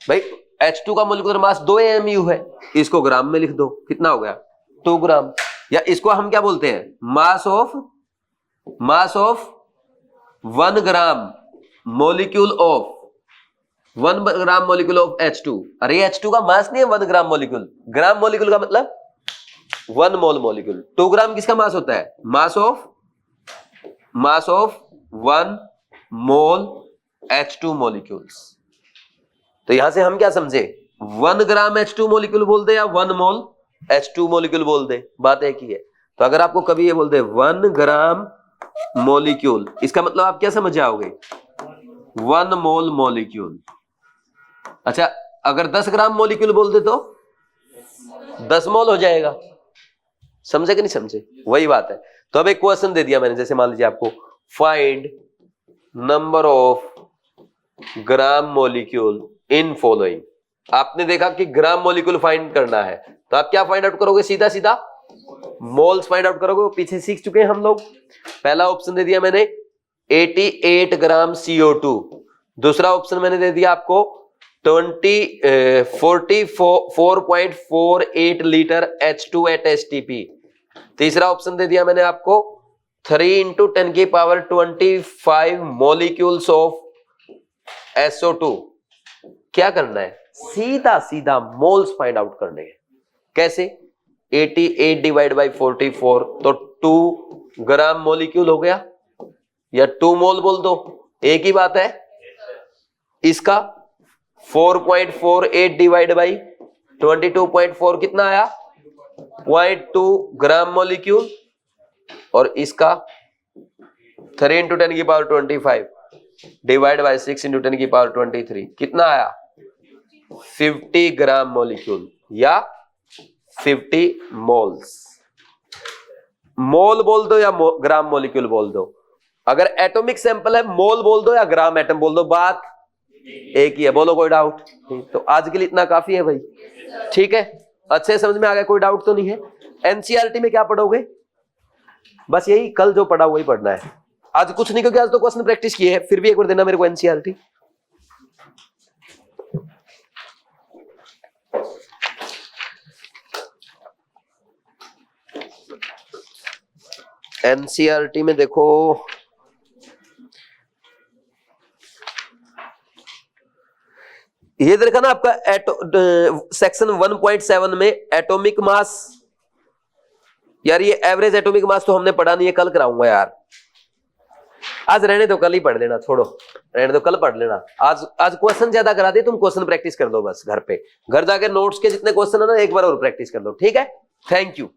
भाई, H2 का मोलिकुलर मास 2 AMU है, इसको ग्राम में लिख दो, कितना हो गया 2 ग्राम। या इसको हम क्या बोलते हैं, मास of 1 gram molecule of 1 gram molecule of H2। अरे H2 का मास नहीं है 1 ग्राम मॉलिक्यूल, ग्राम मॉलिक्यूल का मतलब 1 मोल मॉलिक्यूल। 2 ग्राम किसका मास होता है? मास ऑफ 1 मोल H2 मॉलिक्यूल्स। तो यहां से हम क्या समझे, 1 ग्राम H2 मॉलिक्यूल बोल दे या 1 मोल H2 मॉलिक्यूल बोल दे, बात एक ही है। तो अगर आपको कभी ये बोल दे 1 ग्राम मॉलिक्यूल, इसका मतलब आप क्या समझ जाओगे? 1 मोल मॉलिक्यूल। अच्छा, अगर 10 ग्राम मॉलिक्यूल बोल दे तो 10 मोल हो जाएगा। समझे कि नहीं समझे? वही बात है। तो अब एक क्वेश्चन दे दिया मैंने, जैसे मान लीजिए आपको find number of gram molecule in following. आपने देखा कि ग्राम मॉलिक्यूल फाइंड करना है, तो आप क्या फाइंड आउट करोगे? सीधा सीधा मोल्स फाइंड आउट करोगे। पीछे सीख चुके हैं हम लोग। पहला ऑप्शन दे दिया मैंने 88 ग्राम CO2। दूसरा ऑप्शन मैंने दे दिया आपको 44.48 लीटर H2 at STP। तीसरा ऑप्शन दे दिया मैंने आपको 3 × 10⁻25 मॉलिक्यूल्स ऑफ SO2। क्या करना है? सीधा सीधा मोल्स फाइंड आउट करने हैं। कैसे? 88 डिवाइड बाई 44, तो 2 ग्राम मॉलिक्यूल हो गया, या 2 मोल बोल दो, एक ही बात है। इसका 4.48 डिवाइड बाई 22.4 कितना आया? 0.2 ग्राम मॉलिक्यूल। और इसका 3 × 10⁻25 डिवाइड बाई 6 × 10⁻23 कितना आया? 50 ग्राम मॉलिक्यूल या 50 मोल्स। मोल बोल दो या ग्राम मॉलिक्यूल बोल दो। अगर एटॉमिक सैंपल है, मोल बोल दो या ग्राम एटम बोल दो, बात एक ही है। बोलो कोई डाउट? तो आज के लिए इतना काफी है भाई। ठीक है, अच्छे समझ में आ गया? कोई डाउट तो नहीं है? एनसीईआरटी में क्या पढ़ोगे? बस यही कल जो पढ़ा वही पढ़ना है। आज कुछ नहीं, क्योंकि आज तो क्वेश्चन प्रैक्टिस किए हैं। फिर भी एक बार देना मेरे को एनसीईआरटी। एनसीईआरटी में देखो, ये देखा ना आपका सेक्शन 1.7 में एटॉमिक मास। यार ये एवरेज एटॉमिक मास तो हमने पढ़ा नहीं है, कल कराऊंगा यार। आज रहने दो, कल ही पढ़ लेना, छोड़ो रहने दो, कल पढ़ लेना। आज क्वेश्चन ज्यादा करा दिए, तुम क्वेश्चन प्रैक्टिस कर दो बस घर पे। घर जाके नोट्स के जितने क्वेश्चन है ना, एक बार और प्रैक्टिस कर दो। ठीक है, थैंक यू।